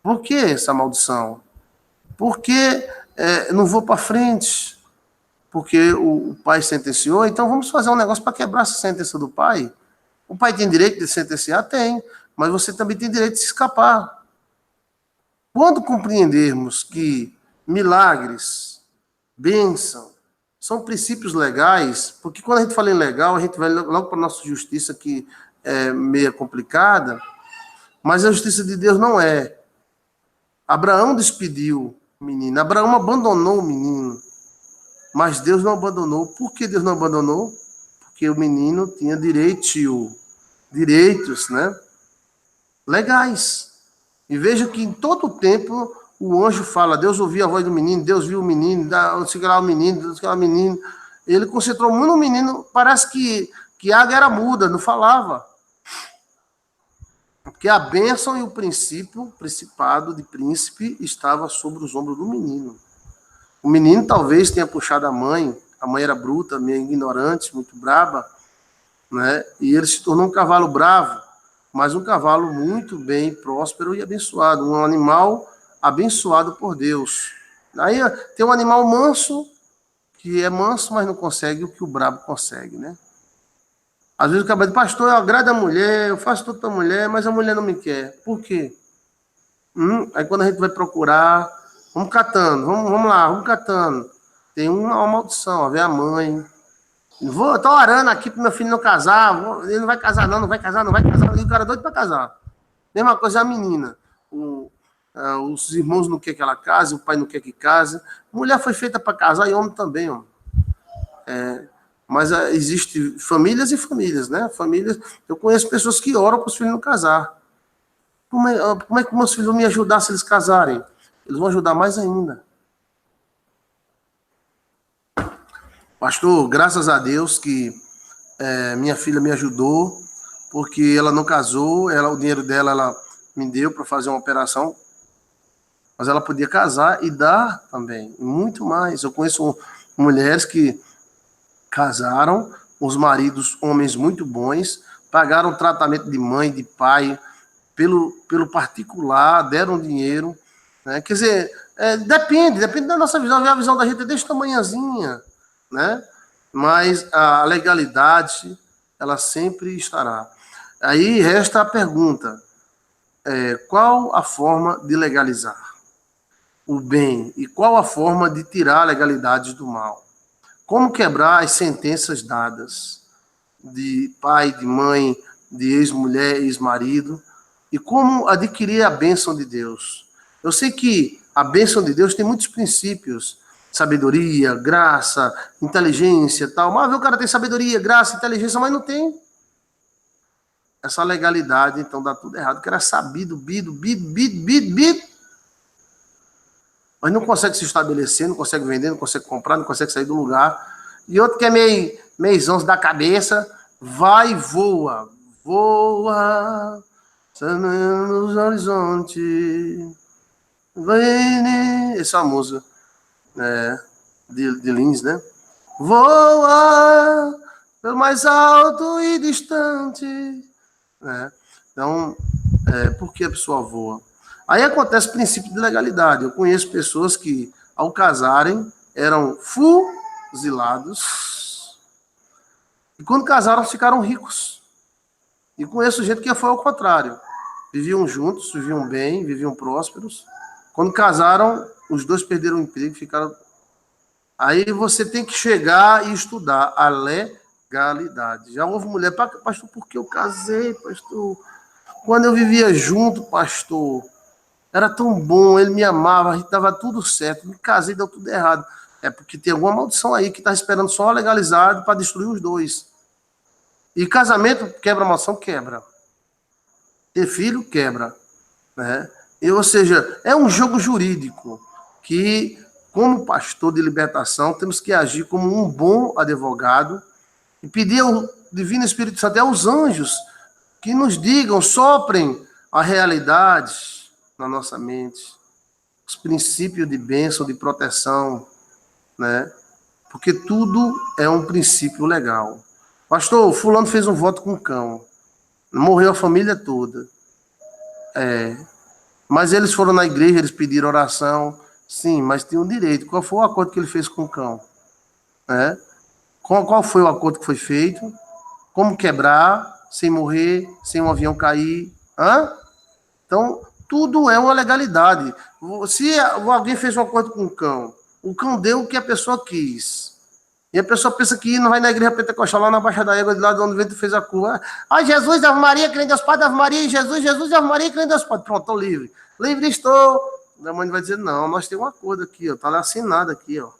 Por que essa maldição? Porque não vou para frente. Porque o pai sentenciou, então vamos fazer um negócio para quebrar essa sentença do pai. O pai tem direito de sentenciar? Tem. Mas você também tem direito de se escapar. Quando compreendermos que milagres, bênção, são princípios legais, porque quando a gente fala em legal, a gente vai logo para a nossa justiça, que é meio complicada, mas a justiça de Deus não é. Abraão despediu o menino, Abraão abandonou o menino, mas Deus não abandonou. Por que Deus não abandonou? Porque porque o menino tinha direitos, né? Legais. E veja que em todo o tempo o anjo fala, Deus ouvia a voz do menino, Deus viu o menino, Deus lá o menino, Deus lá o menino. Ele concentrou muito no menino, parece que a águia era muda, não falava. Porque a bênção e o principado de príncipe estava sobre os ombros do menino. O menino talvez tenha puxado a mãe era bruta, meio ignorante, muito braba, né? E ele se tornou um cavalo bravo, mas um cavalo muito bem, próspero e abençoado, um animal abençoado por Deus. Aí tem um animal manso, que é manso, mas não consegue o que o brabo consegue, né? Às vezes o cara diz, pastor, eu agrado a mulher, eu faço tudo para a mulher, mas a mulher não me quer. Por quê? Aí quando a gente vai procurar, vamos catando, vamos lá, vamos catando. Tem uma maldição, a ver a mãe. Tô orando aqui pro meu filho não casar, ele não vai casar não vai casar. E o cara é doido para casar. Mesma coisa a menina. Os irmãos não querem que ela case, o pai não quer que case. Mulher foi feita para casar e homem também, homem. Mas existem famílias e famílias, né? Famílias. Eu conheço pessoas que oram para os filhos não casar. Como é que meus filhos vão me ajudar se eles casarem? Eles vão ajudar mais ainda. Pastor, graças a Deus que minha filha me ajudou, porque ela não casou, o dinheiro dela ela me deu para fazer uma operação, mas ela podia casar e dar também, muito mais. Eu conheço mulheres que casaram, os maridos, homens muito bons, pagaram tratamento de mãe, de pai, pelo particular, deram dinheiro, né? Quer dizer, depende da nossa visão. A visão da gente é desse tamanhazinha, né? Mas a legalidade, ela sempre estará. Aí resta a pergunta, qual a forma de legalizar o bem e qual a forma de tirar a legalidade do mal? Como quebrar as sentenças dadas de pai, de mãe, de ex-mulher, ex-marido, e como adquirir a bênção de Deus? Eu sei que a bênção de Deus tem muitos princípios, sabedoria, graça, inteligência e tal. Mas o cara tem sabedoria, graça, inteligência, mas não tem essa legalidade, então dá tudo errado. O cara é sabido, bido, mas não consegue se estabelecer, não consegue vender, não consegue comprar, não consegue sair do lugar. E outro que é meizão da cabeça, vai e voa nos horizontes. Essa é a música de Lins, né? Voa pelo mais alto e distante. Então, por que a pessoa voa? Aí acontece o princípio de legalidade. Eu conheço pessoas que, ao casarem, eram fuzilados. E quando casaram, ficaram ricos. E conheço gente que foi ao contrário. Viviam juntos, viviam bem, viviam prósperos. Quando casaram, os dois perderam o emprego, ficaram... Aí você tem que chegar e estudar a legalidade. Já houve mulher, pastor, porque eu casei, pastor? Quando eu vivia junto, pastor, era tão bom, ele me amava, a gente dava tudo certo, me casei, deu tudo errado. É porque tem alguma maldição aí que está esperando só a legalidade para destruir os dois. E casamento quebra a maldição? Quebra. Ter filho? Quebra. Né? Ou seja, é um jogo jurídico que, como pastor de libertação, temos que agir como um bom advogado e pedir ao Divino Espírito Santo, aos anjos, que nos digam, soprem a realidade na nossa mente, os princípios de bênção, de proteção, né? Porque tudo é um princípio legal. Pastor, fulano fez um voto com o cão, morreu a família toda. Mas eles foram na igreja, eles pediram oração, sim, mas tinham direito. Qual foi o acordo que ele fez com o cão? Qual foi o acordo que foi feito? Como quebrar, sem morrer, sem um avião cair? Então, tudo é uma legalidade. Se alguém fez um acordo com o cão deu o que a pessoa quis. E a pessoa pensa que não vai na igreja pentecostal, lá na Baixa da Égua, de lá de onde o vento fez a curva. Jesus, Ave Maria, crente Deus Pai, Ave Maria, Jesus, Ave Maria, crente Deus Pai. Pronto, estou livre. Livre estou. A mãe vai dizer, não, nós temos um acordo aqui, ó. Está lá assinado aqui, ó.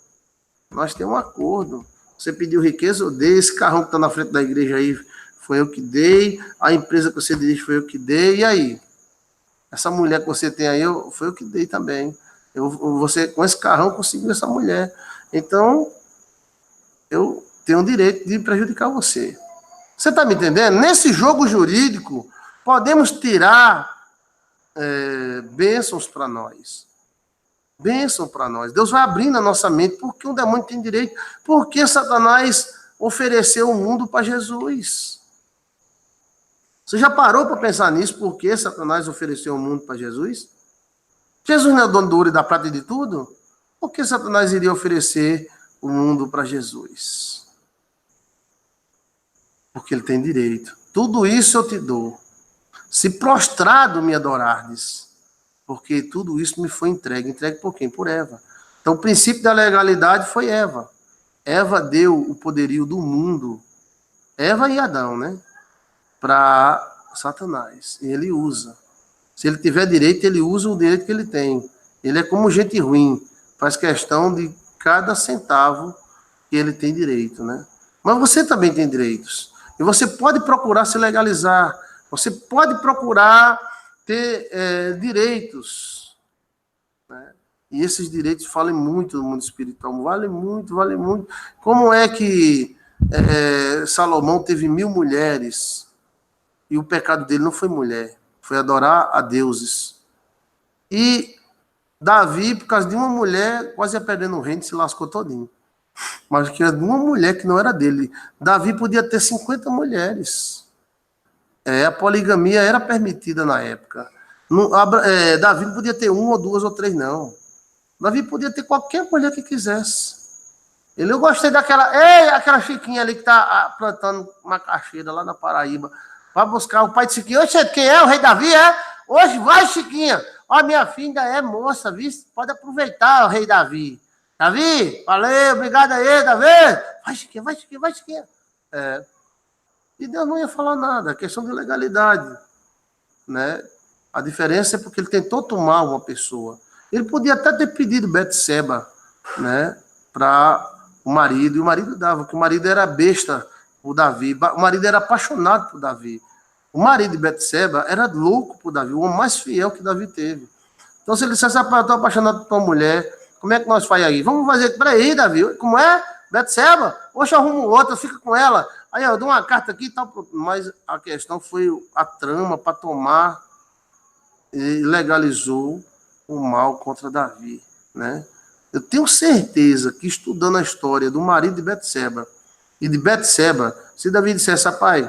Nós temos um acordo. Você pediu riqueza, eu dei. Esse carrão que está na frente da igreja aí, foi eu que dei. A empresa que você dirige, foi eu que dei. E aí? Essa mulher que você tem aí, foi eu que dei também. Você, com esse carrão, conseguiu essa mulher. Então, eu tenho o direito de prejudicar você. Você está me entendendo? Nesse jogo jurídico, podemos tirar bênçãos para nós. Bênção para nós. Deus vai abrindo a nossa mente. Porque o demônio tem direito? Porque Satanás ofereceu o mundo para Jesus. Você já parou para pensar nisso? Por que Satanás ofereceu o mundo para Jesus? Jesus não é o dono do ouro e da prata e de tudo? Por que Satanás iria oferecer o mundo para Jesus? Porque ele tem direito. Tudo isso eu te dou. Se prostrado me adorardes. Porque tudo isso me foi entregue. Entregue por quem? Por Eva. Então o princípio da legalidade foi Eva. Eva deu o poderio do mundo. Eva e Adão, né? Para Satanás. E ele usa. Se ele tiver direito, ele usa o direito que ele tem. Ele é como gente ruim. Faz questão de cada centavo que ele tem direito, né? Mas você também tem direitos. E você pode procurar se legalizar. Você pode procurar ter direitos. Né? E esses direitos valem muito no mundo espiritual. Vale muito, vale muito. Como é que Salomão teve 1000 mulheres e o pecado dele não foi mulher, foi adorar a deuses. E Davi, por causa de uma mulher, quase ia perdendo o reino, se lascou todinho. Mas que era de uma mulher que não era dele. Davi podia ter 50 mulheres. A poligamia era permitida na época. Davi não podia ter 1 ou 2 ou 3, não. Davi podia ter qualquer mulher que quisesse. Eu gostei aquela Chiquinha ali que está plantando macaxeira lá na Paraíba. Vai buscar o pai de Chiquinha. Oxe, quem é? O rei Davi, é? Hoje vai, Chiquinha. Ó, minha filha ainda é moça, viu? Pode aproveitar, o rei Davi. Davi, valeu, obrigado aí, Davi. Vai, Chiquinha, vai, Chiquinha, vai, Chiquinha. E Deus não ia falar nada, questão de legalidade. Né? A diferença é porque ele tentou tomar uma pessoa. Ele podia até ter pedido Betseba, né, para o marido, e o marido dava, porque o marido era besta por Davi, o marido era apaixonado por Davi. O marido de Betseba era louco por Davi, o homem mais fiel que Davi teve. Então, se ele dissesse, eu estou apaixonado por tua mulher, como é que nós faz aí? Vamos fazer, peraí, Davi, como é? Betseba? Hoje eu arrumo outra, fica com ela. Aí eu dou uma carta aqui e tal, mas a questão foi a trama para tomar e legalizou o mal contra Davi, né? Eu tenho certeza que estudando a história do marido de Betseba e de Betseba, se Davi dissesse, rapaz,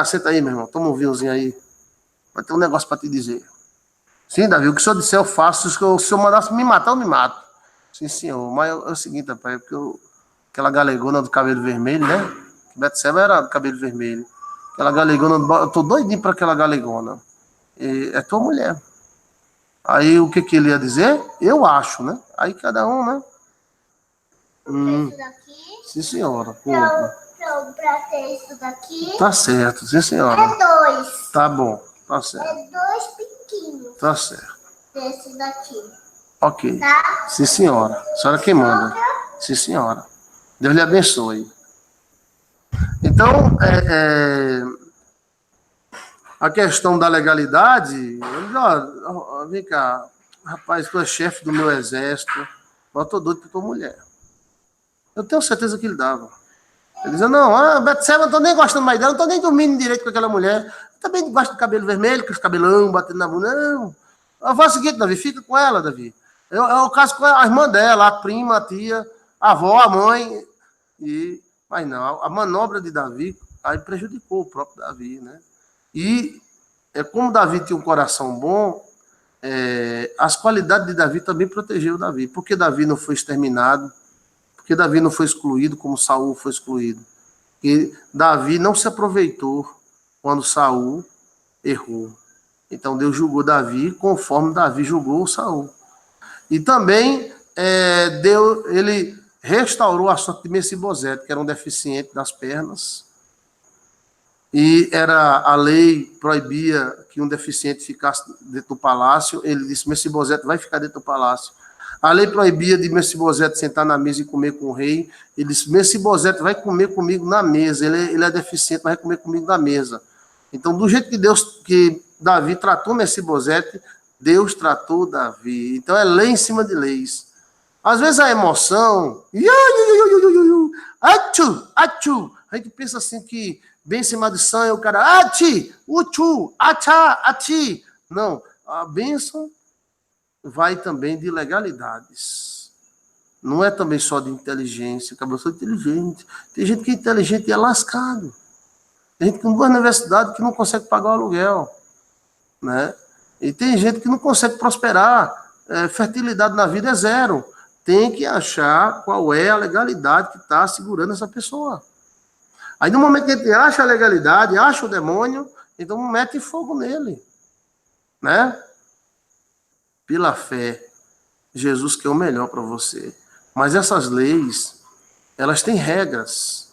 senta aí, meu irmão, toma um vinhozinho aí, vai ter um negócio para te dizer. Sim, Davi, o que o senhor disser eu faço, se o senhor mandasse me matar, eu me mato. Sim, senhor, mas é o seguinte, rapaz, porque aquela galegona do cabelo vermelho, né? Betseba era do cabelo vermelho. Aquela galegona, eu tô doidinho para aquela galegona. É tua mulher. Aí o que ele ia dizer? Eu acho, né? Aí cada um, né? Isso daqui? Sim, senhora. Pra ter isso daqui? Tá certo, sim, senhora. É 2. Tá bom, tá certo. É 2 pequenos. Tá certo. Desse daqui. Ok. Tá? Sim, senhora. A senhora quem manda. Sim, senhora. Deus lhe abençoe. Então, a questão da legalidade, vem cá, rapaz, tu é chefe do meu exército, eu tô doido por tua mulher. Eu tenho certeza que ele dava. Ele dizia, não, Betseba, não tô nem gostando mais dela, não tô nem dormindo direito com aquela mulher. Eu também gosto do cabelo vermelho, com os cabelão batendo na bunda. Não. Eu faço o seguinte, Davi, fica com ela, Davi. Eu caso com a irmã dela, a prima, a tia, a avó, a mãe. Mas não, a manobra de Davi aí prejudicou o próprio Davi, né? E como Davi tinha um coração bom, as qualidades de Davi também protegeu Davi. Porque Davi não foi exterminado, porque Davi não foi excluído como Saul foi excluído. E Davi não se aproveitou quando Saul errou. Então Deus julgou Davi conforme Davi julgou Saul. E também ele restaurou a sorte de Mefibosete, que era um deficiente das pernas. E a lei proibia que um deficiente ficasse dentro do palácio. Ele disse, Mefibosete vai ficar dentro do palácio. A lei proibia de Mefibosete sentar na mesa e comer com o rei. Ele disse, Mefibosete vai comer comigo na mesa. Ele é deficiente, mas vai comer comigo na mesa. Então, do jeito que Davi tratou Mefibosete, Deus tratou Davi. Então, é lei em cima de leis. Às vezes a emoção... A gente pensa assim que bênção e maldição é o cara... Ati, uchu, achá, ati. Não, a bênção vai também de legalidades. Não é também só de inteligência. Eu sou inteligente. Tem gente que é inteligente e é lascado. Tem gente que não vai na universidade que não consegue pagar o aluguel. Né? E tem gente que não consegue prosperar. Fertilidade na vida é zero. Tem que achar qual é a legalidade que está segurando essa pessoa. Aí no momento que a gente acha a legalidade, acha o demônio, então mete fogo nele. Né? Pela fé, Jesus quer o melhor para você. Mas essas leis, elas têm regras.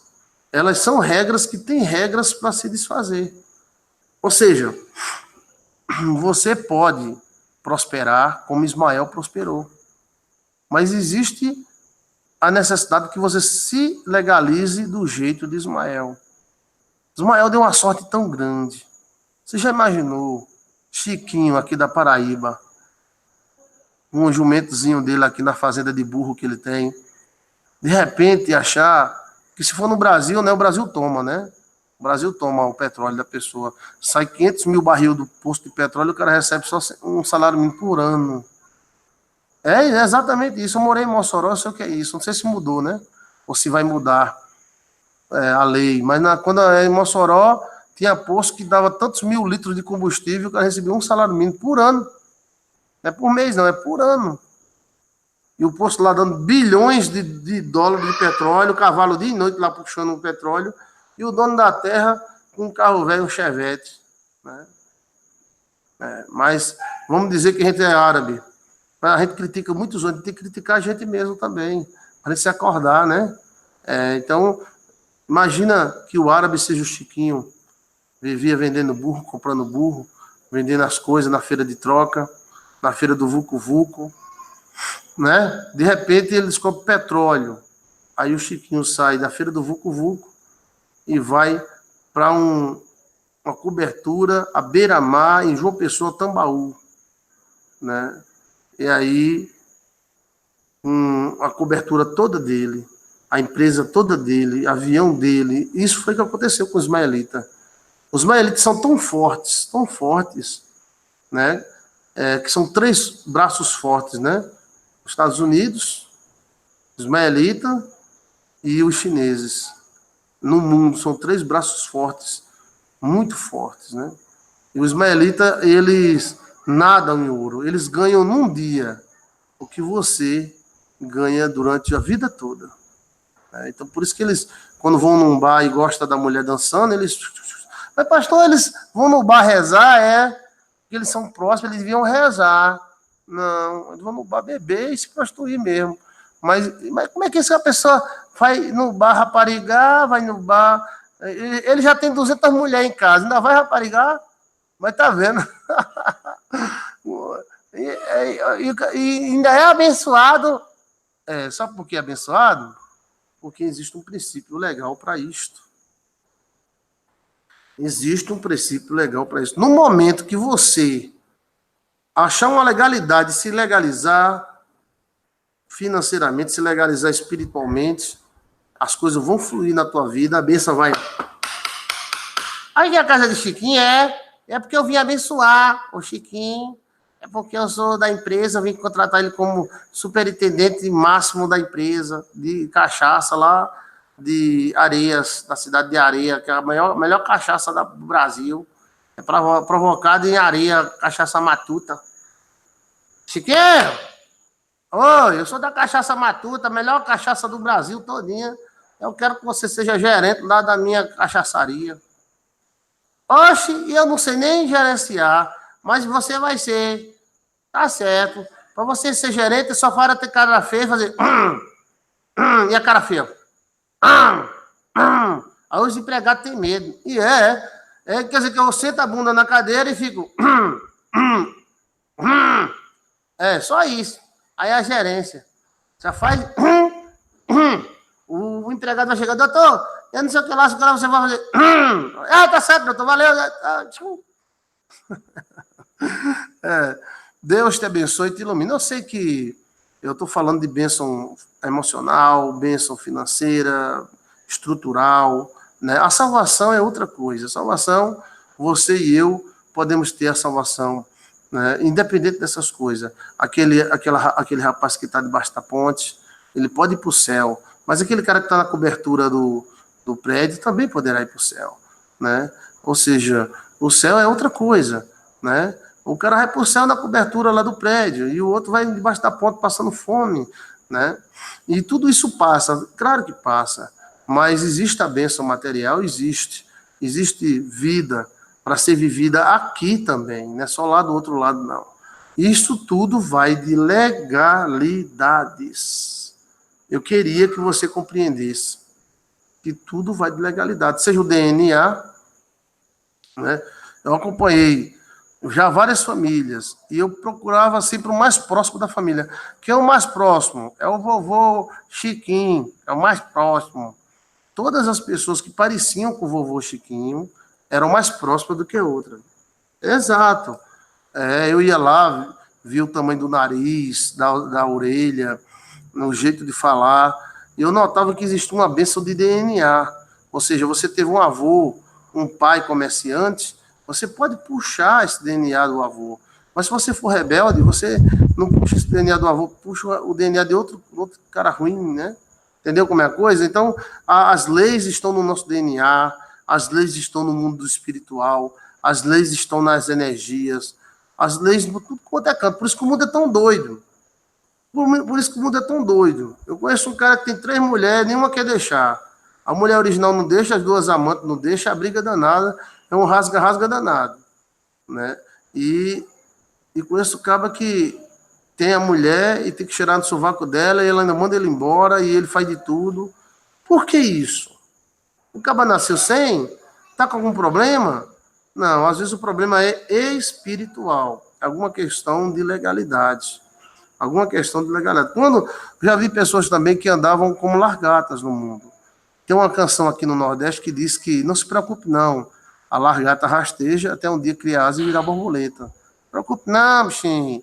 Elas são regras que têm regras para se desfazer. Ou seja, você pode prosperar como Ismael prosperou. Mas existe a necessidade que você se legalize do jeito de Ismael. Ismael deu uma sorte tão grande. Você já imaginou Chiquinho aqui da Paraíba, um jumentozinho dele aqui na fazenda de burro que ele tem, de repente achar que se for no Brasil, né, o Brasil toma, né? O Brasil toma o petróleo da pessoa. Sai 500 mil barril do posto de petróleo, o cara recebe só um salário mínimo por ano. É exatamente isso. Eu morei em Mossoró, eu sei o que é isso. Não sei se mudou, né? Ou se vai mudar a lei. Mas quando em Mossoró, tinha posto que dava tantos mil litros de combustível, o cara recebia um salário mínimo por ano. Não é por mês, não, é por ano. E o posto lá dando bilhões de dólares de petróleo, o cavalo dia e noite lá puxando o petróleo, e o dono da terra com um carro velho, um Chevette. Né? Mas vamos dizer que a gente é árabe. A gente critica muitos outros, tem que criticar a gente mesmo também, para a gente se acordar, né? Então, imagina que o árabe seja o Chiquinho, vivia vendendo burro, comprando burro, vendendo as coisas na feira de troca, na feira do Vucu Vucu, né? De repente ele descobre petróleo. Aí o Chiquinho sai da feira do Vucu Vucu e vai para uma cobertura à beira-mar em João Pessoa, Tambaú, né? E aí a cobertura toda dele, a empresa toda dele, avião dele, isso foi o que aconteceu com os ismaelitas. Os ismaelitas são tão fortes, né? Que são 3 braços fortes, né? Os Estados Unidos, os ismaelitas e os chineses. No mundo, são 3 braços fortes, muito fortes, né? E os ismaelitas, eles nadam em ouro. Eles ganham num dia o que você ganha durante a vida toda. Então, por isso que eles, quando vão num bar e gostam da mulher dançando, eles... Mas, pastor, eles vão no bar rezar, porque eles são próximos, eles deviam rezar. Não, eles vão no bar beber e se prostituir mesmo. Mas como é que essa pessoa vai no bar raparigar, vai no bar... Ele já tem 200 mulheres em casa, ainda vai raparigar? Mas tá vendo? E ainda é abençoado. Sabe por que é abençoado? Porque existe um princípio legal para isto. Existe um princípio legal para isso. No momento que você achar uma legalidade, se legalizar financeiramente, se legalizar espiritualmente, as coisas vão fluir na tua vida, a bênção vai... Aí a casa de Chiquinho é porque eu vim abençoar o Chiquinho, é porque eu sou da empresa, eu vim contratar ele como superintendente máximo da empresa, de cachaça lá, de Areias, da cidade de Areia, que é a melhor cachaça do Brasil. É provocada em Areia, cachaça matuta. Chiquinho! Oi, eu sou da cachaça matuta, a melhor cachaça do Brasil todinha. Eu quero que você seja gerente lá da minha cachaçaria. Oxe, eu não sei nem gerenciar, mas você vai ser. Tá certo. Para você ser gerente, só para ter cara feia e fazer... e a cara feia? Aí os empregados têm medo. E quer dizer que eu sento a bunda na cadeira e fico... só isso. Aí a gerência já faz... O empregado vai chegar, doutor, eu não sei o que lá, você vai fazer... tá certo, doutor, valeu. Deus te abençoe e te ilumine. Eu sei que eu estou falando de bênção emocional, bênção financeira, estrutural, né? A salvação é outra coisa. A salvação, você e eu podemos ter a salvação, né? Independente dessas coisas. Aquele rapaz que está debaixo da ponte, ele pode ir para o céu, mas aquele cara que está na cobertura do prédio também poderá ir para o céu, né? Ou seja, o céu é outra coisa, né? O cara vai para o céu na cobertura lá do prédio e o outro vai debaixo da ponte passando fome, né? E tudo isso passa, claro que passa, mas existe a bênção material, existe vida para ser vivida aqui também, não é só lá do outro lado, não. Isso tudo vai de legalidades. Eu queria que você compreendesse que tudo vai de legalidade, seja o DNA, né? Eu acompanhei já várias famílias, e eu procurava sempre o mais próximo da família. Quem é o mais próximo? É o vovô Chiquinho, é o mais próximo. Todas as pessoas que pareciam com o vovô Chiquinho eram mais próximas do que outra. Exato. Eu ia lá, via o tamanho do nariz, da orelha, no jeito de falar, e eu notava que existia uma bênção de DNA. Ou seja, você teve um avô, um pai comerciante, você pode puxar esse DNA do avô. Mas se você for rebelde, você não puxa esse DNA do avô, puxa o DNA de outro cara ruim, né? Entendeu como é a coisa? Então, as leis estão no nosso DNA, as leis estão no mundo espiritual, as leis estão nas energias, as leis no tudo quanto é canto. Por isso que o mundo é tão doido. Por isso que o mundo é tão doido. Eu conheço um cara que tem 3 mulheres, nenhuma quer deixar. A mulher original não deixa, as 2 amantes não deixam, a briga danada, é um rasga-rasga danado, né? E conheço o cara que tem a mulher e tem que cheirar no sovaco dela e ela ainda manda ele embora e ele faz de tudo. Por que isso? O cara nasceu sem? Tá com algum problema? Não, às vezes o problema é espiritual, alguma questão de legalidade. Alguma questão de legalidade. Já vi pessoas também que andavam como largatas no mundo. Tem uma canção aqui no Nordeste que diz que não se preocupe não, a largata rasteja até um dia criar asa e virar borboleta. Não se preocupe não, bichinho.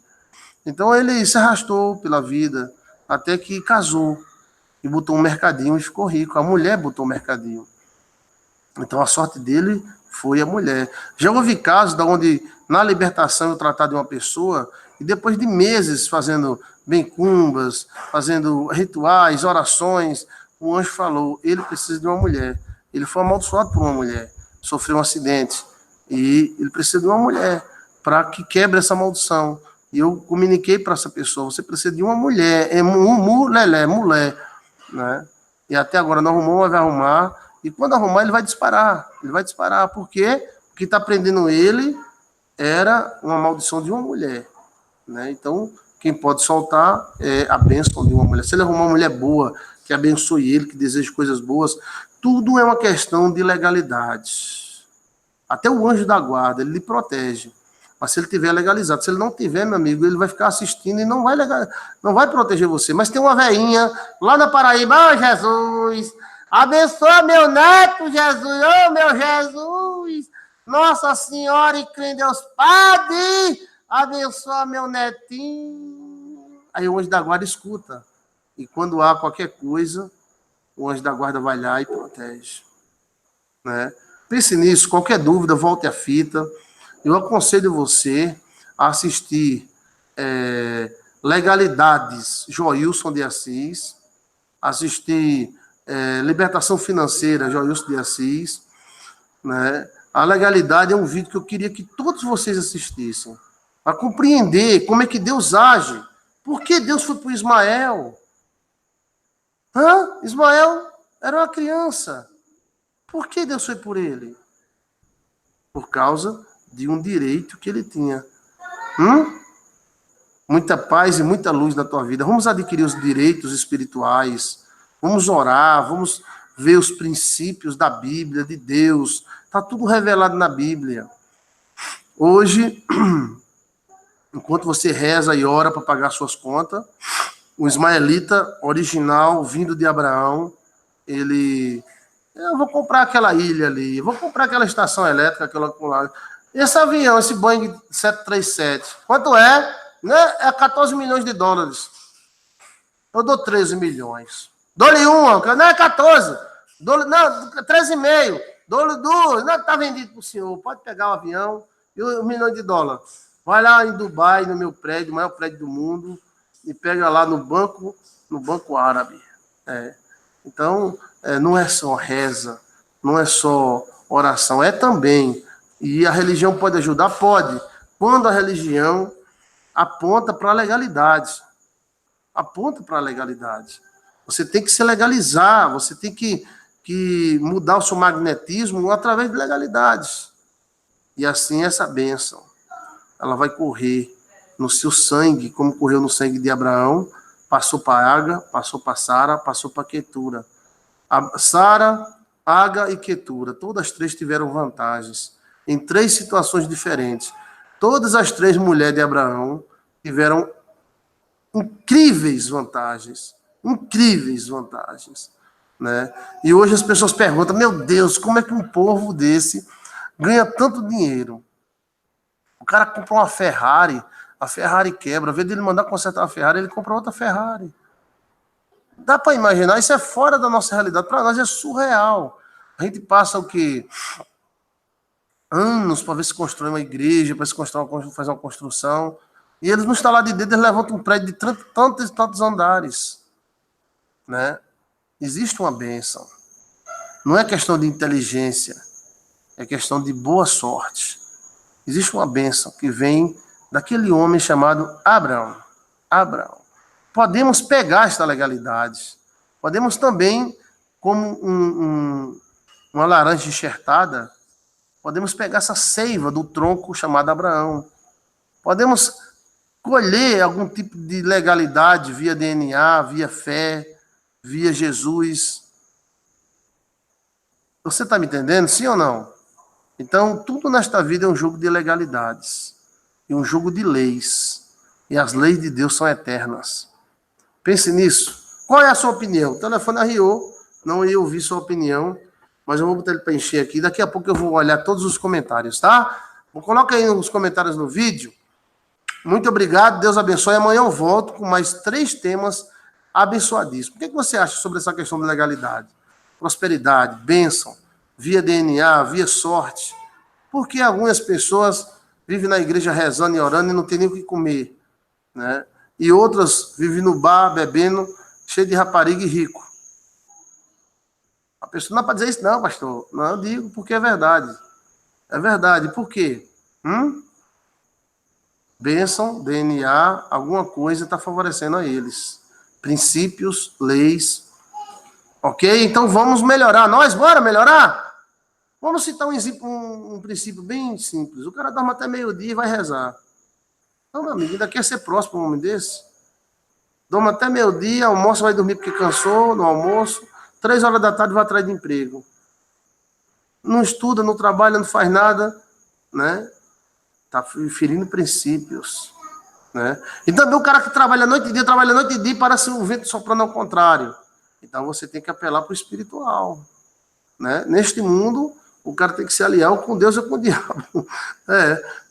Então ele se arrastou pela vida até que casou e botou um mercadinho e ficou rico. A mulher botou um mercadinho. Então a sorte dele foi a mulher. Já houve casos onde na libertação eu tratar de uma pessoa e depois de meses fazendo bencumbas, fazendo rituais, orações, o anjo falou, ele precisa de uma mulher. Ele foi amaldiçoado por uma mulher, sofreu um acidente e ele precisa de uma mulher para que quebre essa maldição. E eu comuniquei para essa pessoa, você precisa de uma mulher, mulher, né? E até agora não arrumou, mas vai arrumar. E quando arrumar, ele vai disparar. Ele vai disparar, porque o que está prendendo ele era uma maldição de uma mulher, né? Então, quem pode soltar é a bênção de uma mulher. Se ele arrumar uma mulher boa, que abençoe ele, que deseje coisas boas, tudo é uma questão de legalidade. Até o anjo da guarda, ele lhe protege. Mas se ele tiver legalizado, se ele não tiver, meu amigo, ele vai ficar assistindo e não vai proteger você. Mas tem uma veinha lá na Paraíba, Jesus, abençoa meu neto, Jesus, meu Jesus, Nossa Senhora e crê em Deus, Padre, abençoa meu netinho. Aí o anjo da guarda escuta. E quando há qualquer coisa, o anjo da guarda vai lá e protege, né? Pense nisso, qualquer dúvida, volte a fita. Eu aconselho você a assistir Legalidades, Joilson de Assis, assistir Libertação Financeira, Joilson de Assis, né? A legalidade é um vídeo que eu queria que todos vocês assistissem, para compreender como é que Deus age. Por que Deus foi por Ismael? Ismael era uma criança. Por que Deus foi por ele? Por causa de um direito que ele tinha. Muita paz e muita luz na tua vida. Vamos adquirir os direitos espirituais. Vamos orar, vamos ver os princípios da Bíblia, de Deus. Está tudo revelado na Bíblia. Hoje, enquanto você reza e ora para pagar suas contas, o ismaelita original, vindo de Abraão, eu vou comprar aquela ilha ali, vou comprar aquela estação elétrica, aquela lá. Esse avião, esse Boeing 737, quanto é? Né? É 14 milhões de dólares. Eu dou 13 milhões. Dou-lhe uma, não é 14. Não, 13,5. Dou-lhe duas. Não, está vendido para o senhor. Pode pegar o avião e $1 milhão. Vai lá em Dubai, no meu prédio, o maior prédio do mundo, e pega lá no banco árabe. Então, não é só reza, não é só oração, é também. E a religião pode ajudar? Pode. Quando a religião aponta para a legalidade. Aponta para a legalidade. Você tem que se legalizar, você tem que mudar o seu magnetismo através de legalidades. E assim essa bênção, ela vai correr no seu sangue, como correu no sangue de Abraão, passou para Aga, passou para Sara, passou para Quetura. Sara, Aga e Quetura, todas as três tiveram vantagens, em 3 situações diferentes. Todas as 3 mulheres de Abraão tiveram incríveis vantagens, né? E hoje as pessoas perguntam, meu Deus, como é que um povo desse ganha tanto dinheiro? O cara compra uma Ferrari, a Ferrari quebra, ao invés de ele mandar consertar a Ferrari, ele compra outra Ferrari. Dá para imaginar? Isso é fora da nossa realidade, para nós é surreal. A gente passa o quê? Anos para ver se constrói uma igreja, para se fazer uma construção. E eles, no estalar de dedo, eles levantam um prédio de tantos e tantos andares. Né? Existe uma bênção. Não é questão de inteligência, é questão de boa sorte. Existe uma bênção que vem daquele homem chamado Abraão. Podemos pegar esta legalidade. Podemos também, como uma laranja enxertada, podemos pegar essa seiva do tronco chamado Abraão. Podemos colher algum tipo de legalidade via DNA, via fé, via Jesus. Você está me entendendo? Sim ou não? Então, tudo nesta vida é um jogo de legalidades. E um jogo de leis. E as leis de Deus são eternas. Pense nisso. Qual é a sua opinião? O telefone arriou, não ia ouvir sua opinião, mas eu vou botar ele para encher aqui. Daqui a pouco eu vou olhar todos os comentários, tá? Coloca aí os comentários no vídeo. Muito obrigado, Deus abençoe. Amanhã eu volto com mais 3 temas abençoadíssimos. O que você acha sobre essa questão da legalidade? Prosperidade, bênção, via DNA, via sorte. Porque algumas pessoas vivem na igreja rezando e orando e não tem nem o que comer, né? E outras vivem no bar, bebendo, cheio de rapariga e rico. A pessoa não é para dizer isso não, pastor. Não, eu digo porque é verdade. É verdade. Por quê? Bênção, DNA, alguma coisa está favorecendo a eles. Princípios, leis. Ok? Então vamos melhorar. Nós, bora melhorar? Vamos citar um princípio bem simples. O cara dorme até meio-dia e vai rezar. Não, meu amigo, ainda quer ser próximo um homem desse? Dorme até meio-dia, almoça, vai dormir porque cansou no almoço. 3 horas da tarde vai atrás de emprego. Não estuda, não trabalha, não faz nada, né? Está ferindo princípios, né? E também o cara que trabalha noite e dia, parece o vento soprando ao contrário. Então você tem que apelar para o espiritual, né? Neste mundo, o cara tem que se aliar com Deus ou com o diabo.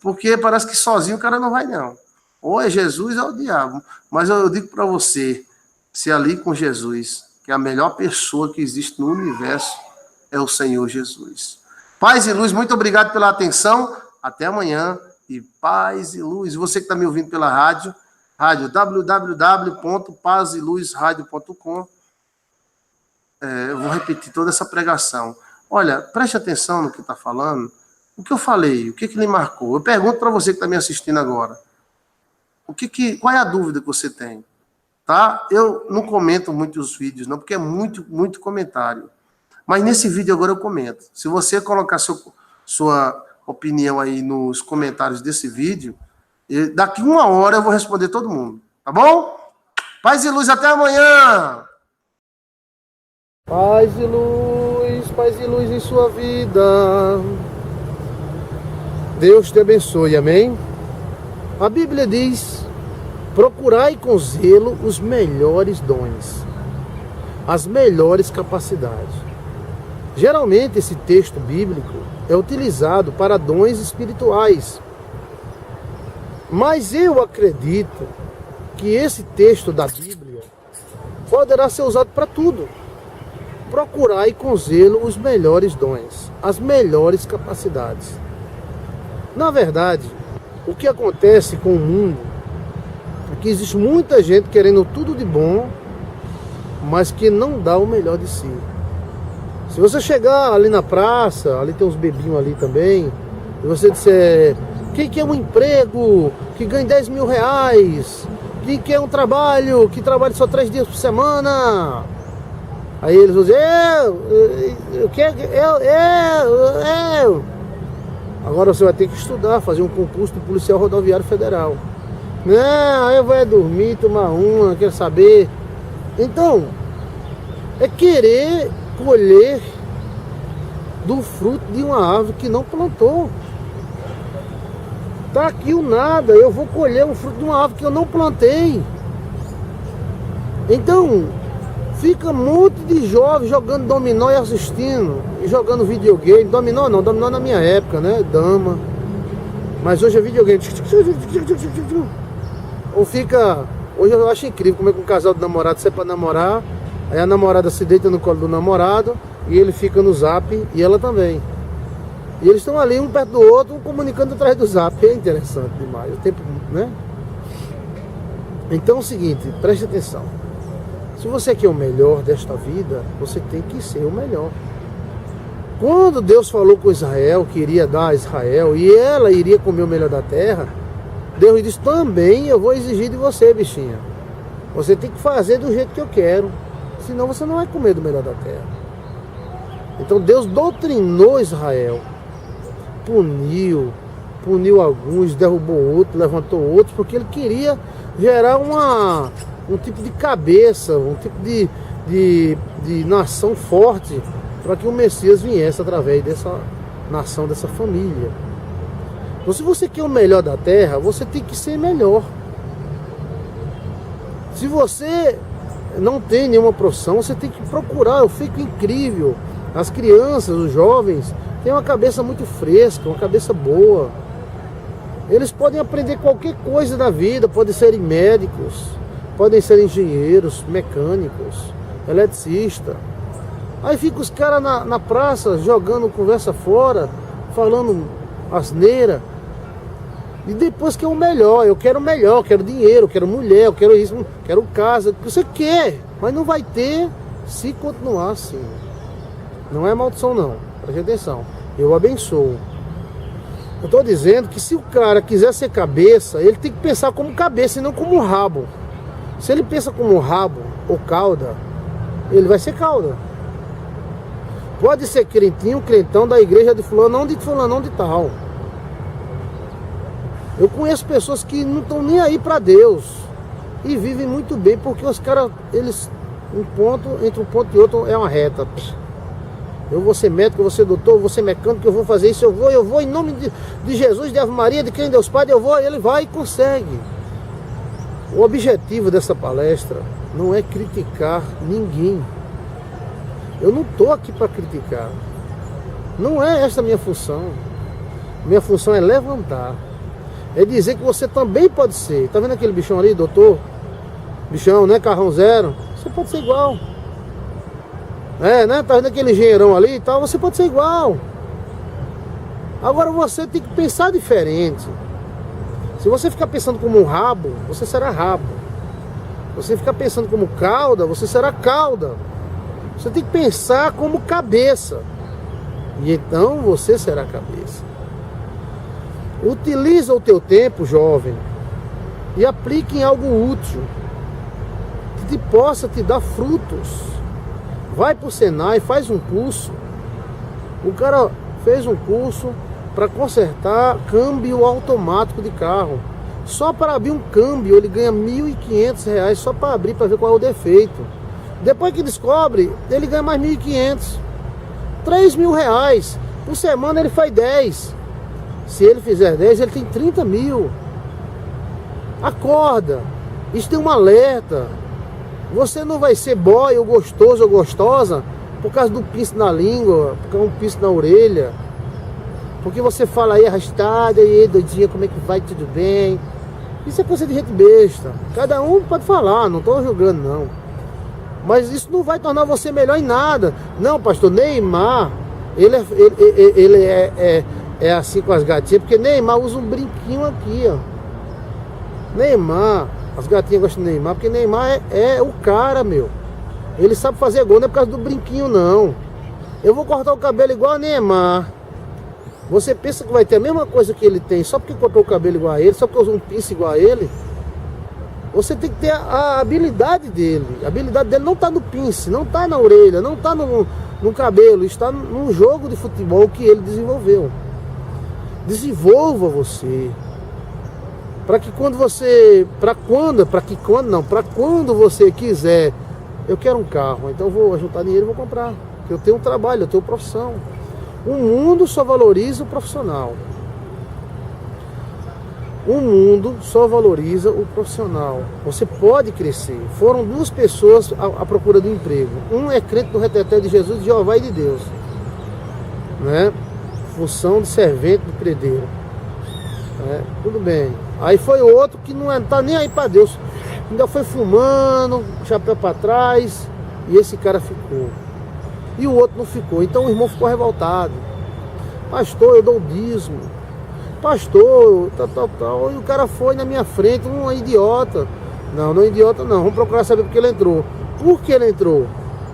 Porque parece que sozinho o cara não vai, não. Ou é Jesus ou é o diabo. Mas eu digo para você, se alie com Jesus, que a melhor pessoa que existe no universo é o Senhor Jesus. Paz e luz, muito obrigado pela atenção. Até amanhã. E paz e luz. Você que está me ouvindo pela rádio www.paziluzradio.com. Eu vou repetir toda essa pregação. Olha, preste atenção no que está falando. O que eu falei, o que lhe marcou? Eu pergunto para você que está me assistindo agora. Qual é a dúvida que você tem? Tá? Eu não comento muitos vídeos, não, porque é muito comentário. Mas nesse vídeo agora eu comento. Se você colocar sua opinião aí nos comentários desse vídeo, daqui 1 hora eu vou responder todo mundo. Tá bom? Paz e luz, até amanhã! Paz e luz em sua vida. Deus te abençoe, amém? A Bíblia diz: procurai com zelo os melhores dons, as melhores capacidades. Geralmente esse texto bíblico é utilizado para dons espirituais. Mas eu acredito que esse texto da Bíblia poderá ser usado para tudo. Procurai com zelo os melhores dons, as melhores capacidades. Na verdade, o que acontece com o mundo é que existe muita gente querendo tudo de bom, mas que não dá o melhor de si. Se você chegar ali na praça, ali tem uns bebinhos ali também, e você disser: quem quer um emprego que ganhe 10 mil reais? Quem quer um trabalho que trabalhe só 3 dias por semana? Aí eles vão dizer: eu quero. Agora você vai ter que estudar, fazer um concurso de policial rodoviário federal. Não, aí eu vou dormir, tomar uma, quero saber. Então, é querer colher do fruto de uma árvore que não plantou. Tá aqui o nada, eu vou colher o fruto de uma árvore que eu não plantei. Então, fica um monte de jovens jogando dominó e assistindo, e jogando videogame. Dominó não, dominó na minha época, né? Dama. Mas hoje é videogame. Ou fica... Hoje eu acho incrível como é que um casal de namorados sai pra namorar, aí a namorada se deita no colo do namorado, e ele fica no zap, e ela também. E eles estão ali um perto do outro, comunicando atrás do zap. É interessante demais. O tempo, né? Então é o seguinte, preste atenção. Se você quer o melhor desta vida, você tem que ser o melhor. Quando Deus falou com Israel, que iria dar a Israel, e ela iria comer o melhor da terra, Deus disse: também eu vou exigir de você, bichinha. Você tem que fazer do jeito que eu quero, senão você não vai comer do melhor da terra. Então Deus doutrinou Israel, puniu alguns, derrubou outros, levantou outros, porque ele queria gerar um tipo de cabeça, um tipo de nação forte, para que o Messias viesse através dessa nação, dessa família. Então, se você quer o melhor da terra, você tem que ser melhor. Se você não tem nenhuma profissão, você tem que procurar. Eu fico incrível. As crianças, os jovens, têm uma cabeça muito fresca, uma cabeça boa. Eles podem aprender qualquer coisa na vida, podem ser médicos, podem ser engenheiros, mecânicos, eletricistas. Aí fica os caras na praça jogando conversa fora, falando asneira. E depois quer o melhor, eu quero o melhor, eu quero dinheiro, eu quero mulher, eu quero isso, eu quero casa. Você quer, mas não vai ter se continuar assim. Não é maldição não, preste atenção. Eu abençoo. Eu estou dizendo que se o cara quiser ser cabeça, ele tem que pensar como cabeça e não como rabo. Se ele pensa como rabo ou cauda, ele vai ser cauda. Pode ser crentinho, crentão da igreja de fulano, não de tal. Eu conheço pessoas que não estão nem aí para Deus e vivem muito bem, porque os caras, eles, entre um ponto e outro é uma reta. Eu vou ser médico, eu vou ser doutor, eu vou ser mecânico, eu vou fazer isso, eu vou em nome de Jesus, de Ave Maria, de quem Deus Pai, eu vou, ele vai e consegue. O objetivo dessa palestra não é criticar ninguém. Eu não estou aqui para criticar. Não é essa a minha função. Minha função é levantar. É dizer que você também pode ser. Tá vendo aquele bichão ali, doutor? Bichão, né? Carrão zero. Você pode ser igual. É, né? Tá vendo aquele engenheirão ali e tal? Você pode ser igual. Agora você tem que pensar diferente. Se você ficar pensando como um rabo, você será rabo. Se você ficar pensando como cauda, você será cauda. Você tem que pensar como cabeça. E então você será cabeça. Utiliza o teu tempo, jovem, e aplique em algo útil, que possa te dar frutos. Vai para o Senai, faz um curso. O cara fez um curso para consertar câmbio automático de carro. Só para abrir um câmbio ele ganha R$ 1.500 só para abrir, para ver qual é o defeito. Depois que descobre, ele ganha mais 1.500. R$ 3.000. Por semana ele faz 10. Se ele fizer 10, ele tem 30 mil. Acorda. Isso tem um alerta. Você não vai ser boy ou gostoso ou gostosa por causa do pince na língua, por causa de um pince na orelha. Porque você fala aí arrastada, e aí doidinha, como é que vai, tudo bem? Isso é coisa de gente besta. Cada um pode falar, não estou julgando não. Mas isso não vai tornar você melhor em nada. Não, pastor, Neymar, ele é assim com as gatinhas, porque Neymar usa um brinquinho aqui, ó. Neymar, as gatinhas gostam de Neymar, porque Neymar é o cara, meu. Ele sabe fazer gol, não é por causa do brinquinho, não. Eu vou cortar o cabelo igual a Neymar. Você pensa que vai ter a mesma coisa que ele tem só porque cortou o cabelo igual a ele, só porque usou um pince igual a ele? Você tem que ter a habilidade dele. A habilidade dele não está no pince, não está na orelha, não está no cabelo, está no jogo de futebol que ele desenvolveu. Desenvolva você. Para quando você quiser, eu quero um carro, então eu vou juntar dinheiro e vou comprar. Eu tenho um trabalho, eu tenho profissão. O mundo só valoriza o profissional. O mundo só valoriza o profissional. Você pode crescer. Foram duas pessoas à procura do emprego. Um é crente do reteté de Jesus, de Jeová e de Deus, né? Função de servente do predeiro, né? Tudo bem. Aí foi outro que não está nem aí para Deus. Ainda foi fumando, chapéu para trás, e esse cara ficou. E o outro não ficou. Então o irmão ficou revoltado. Pastor, eu dou o dízimo. Pastor, tal. E o cara foi na minha frente, um idiota. Não é idiota não. Vamos procurar saber porque ele entrou. Por que ele entrou?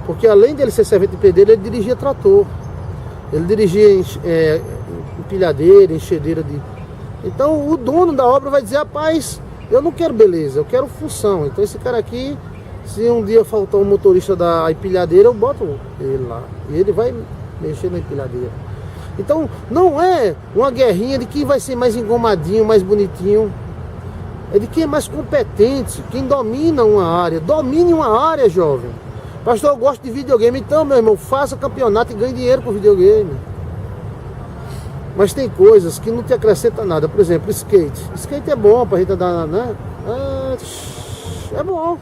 Porque além dele ser servente de pedreiro, ele dirigia trator. Ele dirigia empilhadeira, enchedeira de... Então o dono da obra vai dizer, rapaz, eu não quero beleza, eu quero função. Então esse cara aqui, se um dia faltar um motorista da empilhadeira, eu boto ele lá. E ele vai mexer na empilhadeira. Então não é uma guerrinha de quem vai ser mais engomadinho, mais bonitinho. É de quem é mais competente, quem domina uma área. Domine uma área, jovem. Pastor, eu gosto de videogame. Então, meu irmão, faça campeonato e ganhe dinheiro com videogame. Mas tem coisas que não te acrescentam nada. Por exemplo, skate. Skate é bom pra gente andar, né? É bom.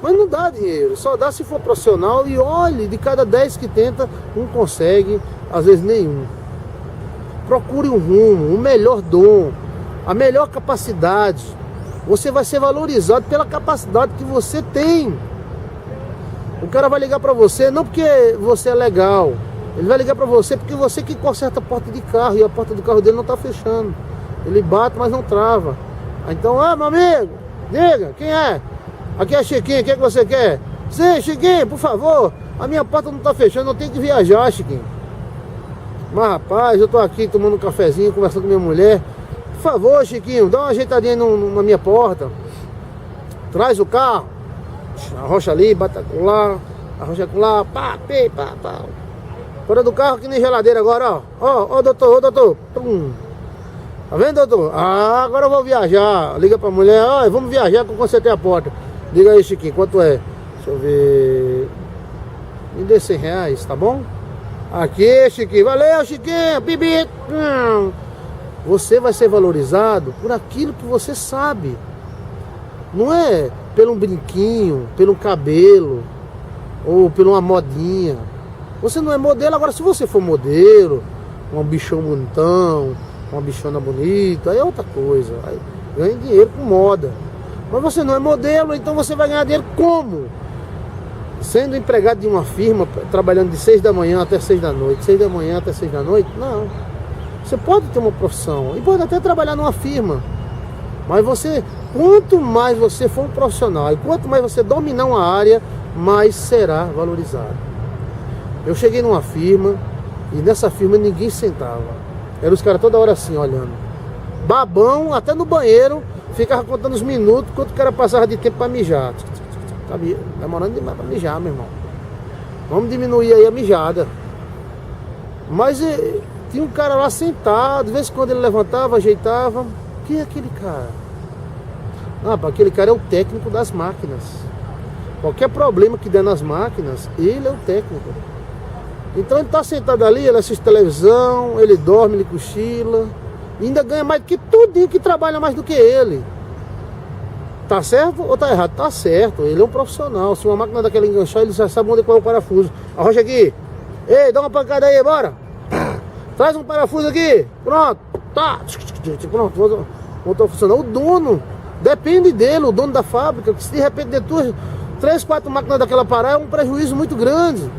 Mas não dá dinheiro. Só dá se for profissional. E olhe, de cada 10 que tenta, um consegue, às vezes nenhum. Procure um rumo, o melhor dom, a melhor capacidade. Você vai ser valorizado pela capacidade que você tem. O cara vai ligar pra você não porque você é legal. Ele vai ligar pra você porque você que conserta a porta de carro e a porta do carro dele não tá fechando. Ele bate, mas não trava. Então, meu amigo, diga, quem é? Aqui é Chiquinho, o que é que você quer? Sim, Chiquinho, por favor, a minha porta não tá fechando, eu tenho que viajar, Chiquinho. Mas rapaz, eu tô aqui tomando um cafezinho, conversando com minha mulher. Por favor, Chiquinho, dá uma ajeitadinha na minha porta. Traz o carro. Arrocha ali, bata com lá, arrocha com lá, pá. Fora do carro que nem geladeira agora, ó. Ó, doutor. Pum. Tá vendo, doutor? Agora eu vou viajar. Liga pra mulher, vamos viajar que eu consertei a porta. Diga aí, Chiquinho, quanto é? Deixa eu ver. Me dê R$100, tá bom? Aqui, Chiquinho. Valeu, Chiquinho. Bibi. Você vai ser valorizado por aquilo que você sabe. Não é pelo brinquinho, pelo cabelo, ou por uma modinha. Você não é modelo. Agora, se você for modelo, um bichão bonitão, uma bichona bonita, aí é outra coisa. Aí ganha dinheiro com moda. Mas você não é modelo, então você vai ganhar dinheiro como? Sendo empregado de uma firma, trabalhando de 6 da manhã até 6 da noite. 6 da manhã até 6 da noite? Não. Você pode ter uma profissão e pode até trabalhar numa firma. Mas quanto mais você for um profissional e quanto mais você dominar uma área, mais será valorizado. Eu cheguei numa firma e nessa firma ninguém sentava. Eram os caras toda hora assim, olhando. Babão, até no banheiro, ficava contando os minutos quanto o cara passava de tempo para mijar. Tá demorando demais para mijar, meu irmão. Vamos diminuir aí a mijada. Mas tinha um cara lá sentado, de vez em quando ele levantava, ajeitava. Quem é aquele cara? Aquele cara é o técnico das máquinas. Qualquer problema que der nas máquinas, ele é o técnico. Então ele está sentado ali, ele assiste televisão, ele dorme, ele cochila. E ainda ganha mais do que tudinho que trabalha mais do que ele. Tá certo ou tá errado? Tá certo, ele é um profissional. Se uma máquina daquela enganchar, ele já sabe onde é o parafuso. Arrocha aqui. Ei, dá uma pancada aí, bora. Traz um parafuso aqui. Pronto. Tá. Pronto, voltou a funcionar. O dono, depende dele, o dono da fábrica, que se de repente der 3, 4 máquinas daquela parar, é um prejuízo muito grande.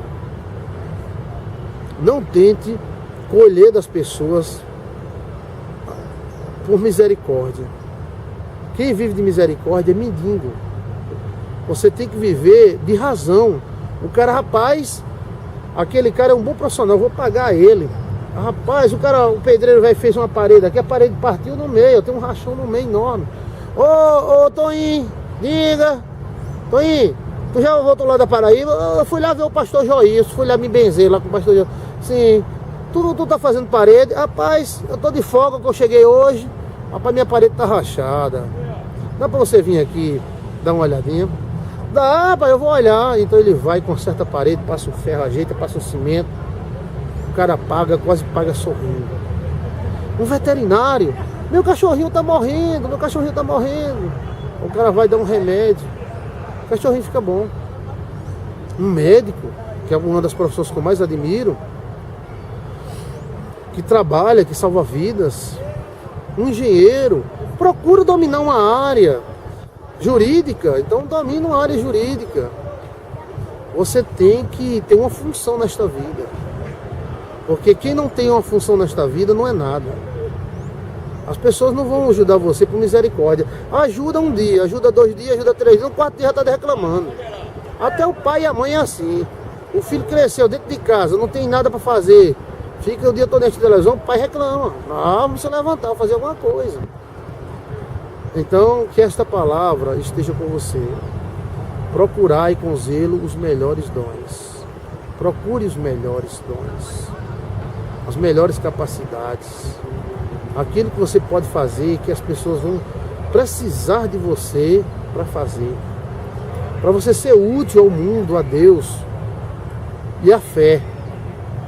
Não tente colher das pessoas por misericórdia. Quem vive de misericórdia é mendigo. Você tem que viver de razão. O cara, rapaz, aquele cara é um bom profissional, eu vou pagar ele. Rapaz, o pedreiro fez uma parede aqui, a parede partiu no meio, tem um rachão no meio enorme. Ô, Toninho, diga. Toninho, tu já voltou lá da Paraíba? Eu fui lá ver o pastor Joílson, fui lá me benzer lá com o pastor Joílson. Sim, tu tá fazendo parede? Rapaz, eu tô de folga que eu cheguei hoje. Rapaz, minha parede tá rachada. Dá pra você vir aqui dar uma olhadinha? Dá, rapaz, eu vou olhar. Então ele vai, conserta a parede, passa o ferro, ajeita, passa o cimento. O cara paga, quase paga sorrindo. Um veterinário, meu cachorrinho tá morrendo, meu cachorrinho tá morrendo. O cara vai dar um remédio, o cachorrinho fica bom. Um médico, que é uma das profissões que eu mais admiro, que trabalha, que salva vidas. Um engenheiro, procura dominar uma área jurídica, então domina uma área jurídica. Você tem que ter uma função nesta vida, porque quem não tem uma função nesta vida não é nada. As pessoas não vão ajudar você por misericórdia. Ajuda um dia, ajuda 2 dias, ajuda 3 dias, no 4 dias já está reclamando. Até o pai e a mãe é assim. O filho cresceu dentro de casa, não tem nada para fazer, fica o dia todo dentro de televisão, o pai reclama. Vamos se levantar, fazer alguma coisa. Então, que esta palavra esteja com você. Procurai com zelo os melhores dons. Procure os melhores dons. As melhores capacidades. Aquilo que você pode fazer, que as pessoas vão precisar de você para fazer. Para você ser útil ao mundo, a Deus e à fé.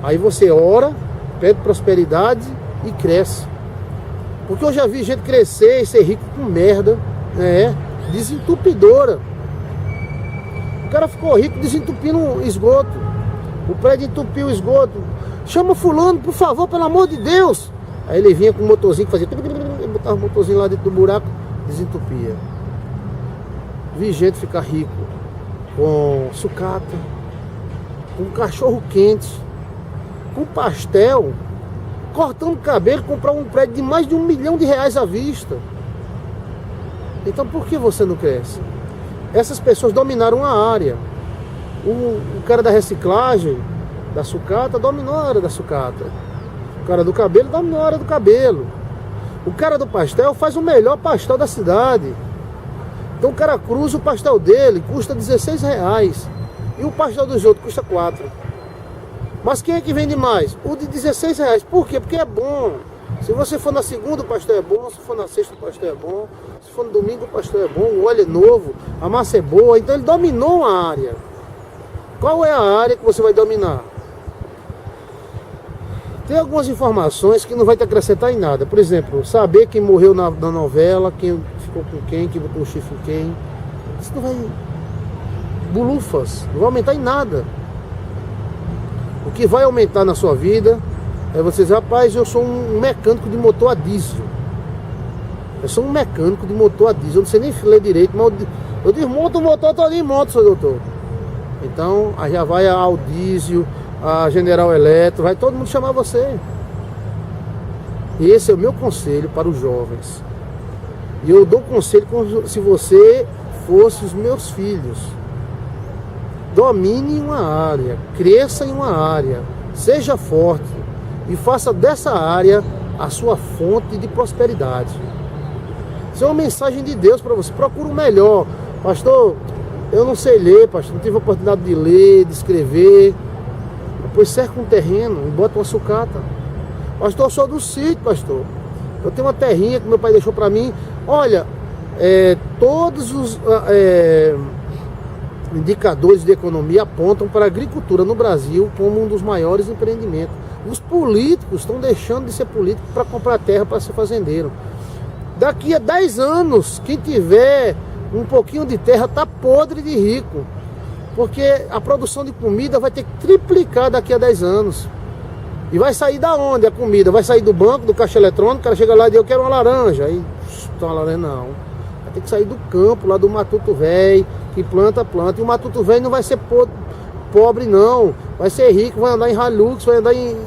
Aí você ora, pede prosperidade e cresce. Porque eu já vi gente crescer e ser rico com merda, desentupidora. O cara ficou rico desentupindo esgoto. O prédio entupiu o esgoto. Chama fulano, por favor, pelo amor de Deus. Aí ele vinha com um motorzinho que fazia, botava o motorzinho lá dentro do buraco, desentupia. Vi gente ficar rico com sucata, com cachorro quente, com pastel, cortando cabelo, comprar um prédio de mais de R$1 milhão à vista. Então por que você não cresce? Essas pessoas dominaram a área. O cara da reciclagem, da sucata, dominou a área da sucata. O cara do cabelo dominou a área do cabelo. O cara do pastel faz o melhor pastel da cidade. Então o cara cruza, o pastel dele custa R$16. E o pastel dos outros custa 4. Mas quem é que vende mais? O de R$16. Por quê? Porque é bom. Se você for na segunda, o pastel é bom. Se for na sexta, o pastel é bom. Se for no domingo, o pastel é bom. O óleo é novo, a massa é boa. Então ele dominou a área. Qual é a área que você vai dominar? Tem algumas informações que não vai te acrescentar em nada. Por exemplo, saber quem morreu na novela, quem ficou com quem botou o chifre em quem. Isso não vai... Bulufas, não vai aumentar em nada. O que vai aumentar na sua vida é você dizer, rapaz, eu sou um mecânico de motor a diesel. Eu sou um mecânico de motor a diesel. Eu não sei nem ler direito, mas eu desmonto o motor todo e monto, seu doutor. Então, aí já vai ao diesel, a General Electro, vai todo mundo chamar você. E esse é o meu conselho para os jovens. E eu dou conselho como se você fosse os meus filhos. Domine uma área, cresça em uma área, seja forte e faça dessa área a sua fonte de prosperidade. Isso é uma mensagem de Deus para você. Procura o melhor. Pastor, eu não sei ler, pastor, não tive a oportunidade de ler, de escrever. Depois cerca um terreno e bota uma sucata. Pastor, eu sou do sítio, pastor. Eu tenho uma terrinha que meu pai deixou para mim. Olha, todos os indicadores de economia apontam para a agricultura no Brasil como um dos maiores empreendimentos. Os políticos estão deixando de ser políticos para comprar terra para ser fazendeiro. Daqui a 10 anos, quem tiver um pouquinho de terra está podre de rico. Porque a produção de comida vai ter que triplicar daqui a 10 anos. E vai sair da onde a comida? Vai sair do banco, do caixa eletrônico, o cara chega lá e diz, eu quero uma laranja. Aí, uma laranja não. Vai ter que sair do campo, lá do matuto velho, que planta. E o matuto velho não vai ser pobre não. Vai ser rico, vai andar em Hilux, vai andar em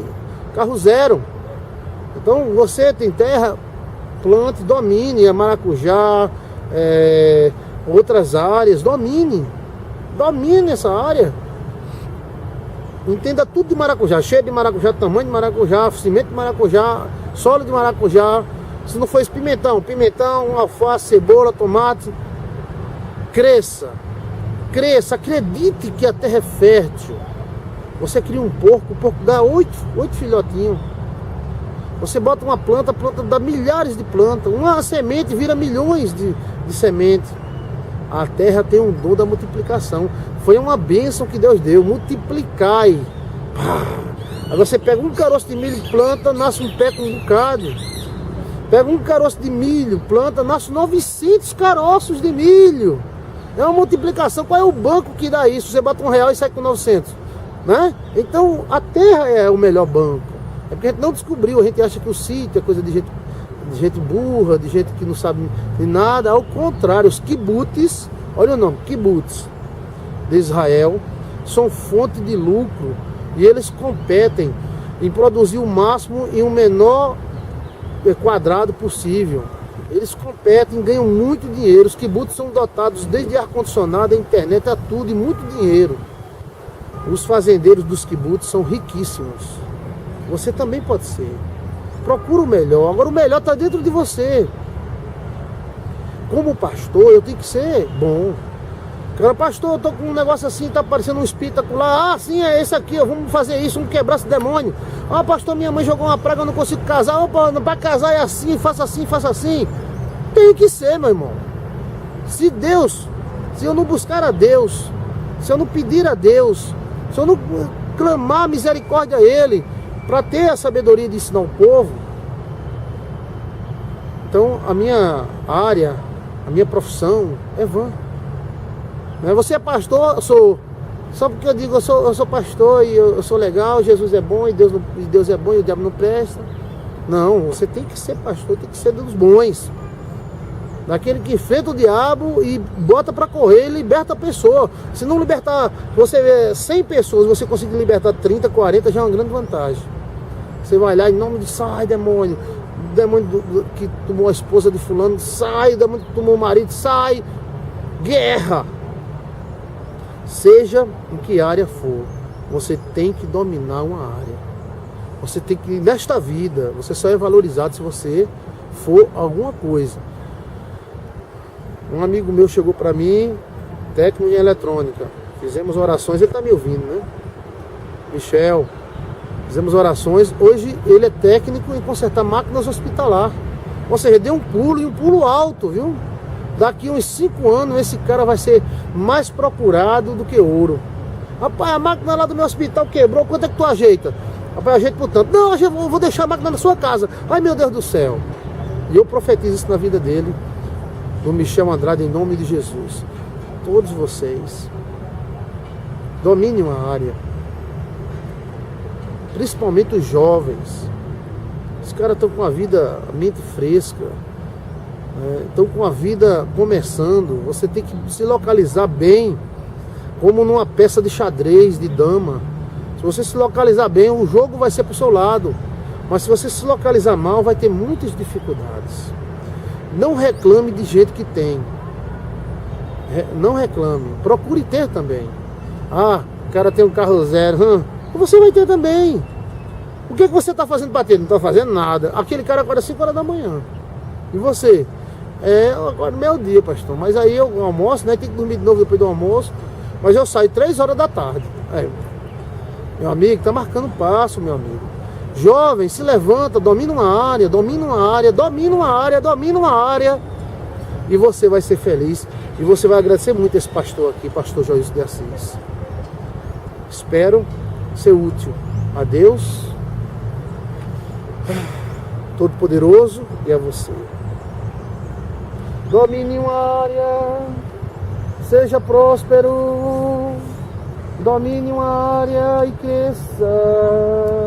carro zero. Então, você tem terra, plante, domine a maracujá, outras áreas, domine essa área. Entenda tudo de maracujá, cheio de maracujá, tamanho de maracujá, cimento de maracujá, solo de maracujá. Se não for esse pimentão, alface, cebola, tomate, cresça, acredite que a terra é fértil. Você cria um porco, o porco dá 8 filhotinhos. Você bota uma planta, a planta dá milhares de plantas. Uma semente vira milhões de sementes. A terra tem um dom da multiplicação. Foi uma bênção que Deus deu. Multiplicai. Aí você pega um caroço de milho, planta, nasce um pé com um bocado. Pega um caroço de milho, planta, nasce 900 caroços de milho. É uma multiplicação. Qual é o banco que dá isso? Você bota R$1 e sai com 900, né? Então a terra é o melhor banco. É porque a gente não descobriu. A gente acha que o sítio é coisa de gente burra, de gente que não sabe de nada. Ao contrário, os kibbutz, olha o nome, kibbutz de Israel, são fonte de lucro. E eles competem em produzir o máximo em um menor quadrado possível. Eles competem, ganham muito dinheiro. Os kibbutz são dotados desde ar-condicionado, a internet, a tudo, e muito dinheiro. Os fazendeiros dos kibbutz são riquíssimos. Você também pode ser. Procura o melhor. Agora o melhor está dentro de você. Como pastor, eu tenho que ser bom. Cara, pastor, eu tô com um negócio assim, tá parecendo um espetacular. Ah, sim, é esse aqui, ó, vamos fazer isso, vamos quebrar esse demônio. Ah, pastor, minha mãe jogou uma praga, eu não consigo casar. Opa, para casar é assim, faça assim, faça assim. Tem que ser, meu irmão. Se eu não buscar a Deus, se eu não pedir a Deus, se eu não clamar misericórdia a Ele, para ter a sabedoria de ensinar o povo, então a minha área, a minha profissão é vã. Você é pastor, eu sou. Só porque eu digo, eu sou pastor e eu sou legal, Jesus é bom e Deus é bom e o diabo não presta. Não, você tem que ser pastor, tem que ser dos bons. Daquele que enfrenta o diabo e bota para correr e liberta a pessoa. Se não libertar, você vê 100 pessoas, você conseguir libertar 30, 40, já é uma grande vantagem. Você vai lá em nome de, sai demônio, que tomou a esposa de fulano, sai, demônio que tomou o marido, sai, guerra. Seja em que área for, você tem que dominar uma área. Você tem que, nesta vida, você só é valorizado se você for alguma coisa. Um amigo meu chegou para mim, técnico em eletrônica. Fizemos orações, ele está me ouvindo, né? Michel, fizemos orações. Hoje ele é técnico em consertar máquinas hospitalar. Ou seja, deu um pulo, e um pulo alto, viu? Daqui uns 5 anos esse cara vai ser mais procurado do que ouro. Rapaz, a máquina lá do meu hospital quebrou, quanto é que tu ajeita? Rapaz, ajeita por tanto. Não, eu vou deixar a máquina na sua casa. Ai, meu Deus do céu. E eu profetizo isso na vida dele, do Michel Andrade, em nome de Jesus. Todos vocês dominem uma área, principalmente os jovens. Os caras estão com a mente fresca, estão com a vida começando. Você tem que se localizar bem, como numa peça de xadrez, de dama. Se você se localizar bem, o jogo vai ser para o seu lado. Mas se você se localizar mal, vai ter muitas dificuldades. Não reclame de gente que tem. Não reclame. Procure ter também. Ah, o cara tem um carro zero. Você vai ter também. O que você está fazendo para ter? Não está fazendo nada. Aquele cara acorda 5 horas da manhã. E você? Agora meio dia, pastor. Mas aí eu almoço, né? Tem que dormir de novo depois do almoço. Mas eu saio 3 horas da tarde. Meu amigo, está marcando passo, meu amigo. Jovem, se levanta, domina uma área, domina uma área, domina uma área, domina uma área. E você vai ser feliz. E você vai agradecer muito esse pastor aqui, pastor Joilson de Assis. Espero ser útil a Deus Todo-Poderoso e a você. domine uma área, seja próspero, domine uma área e cresça.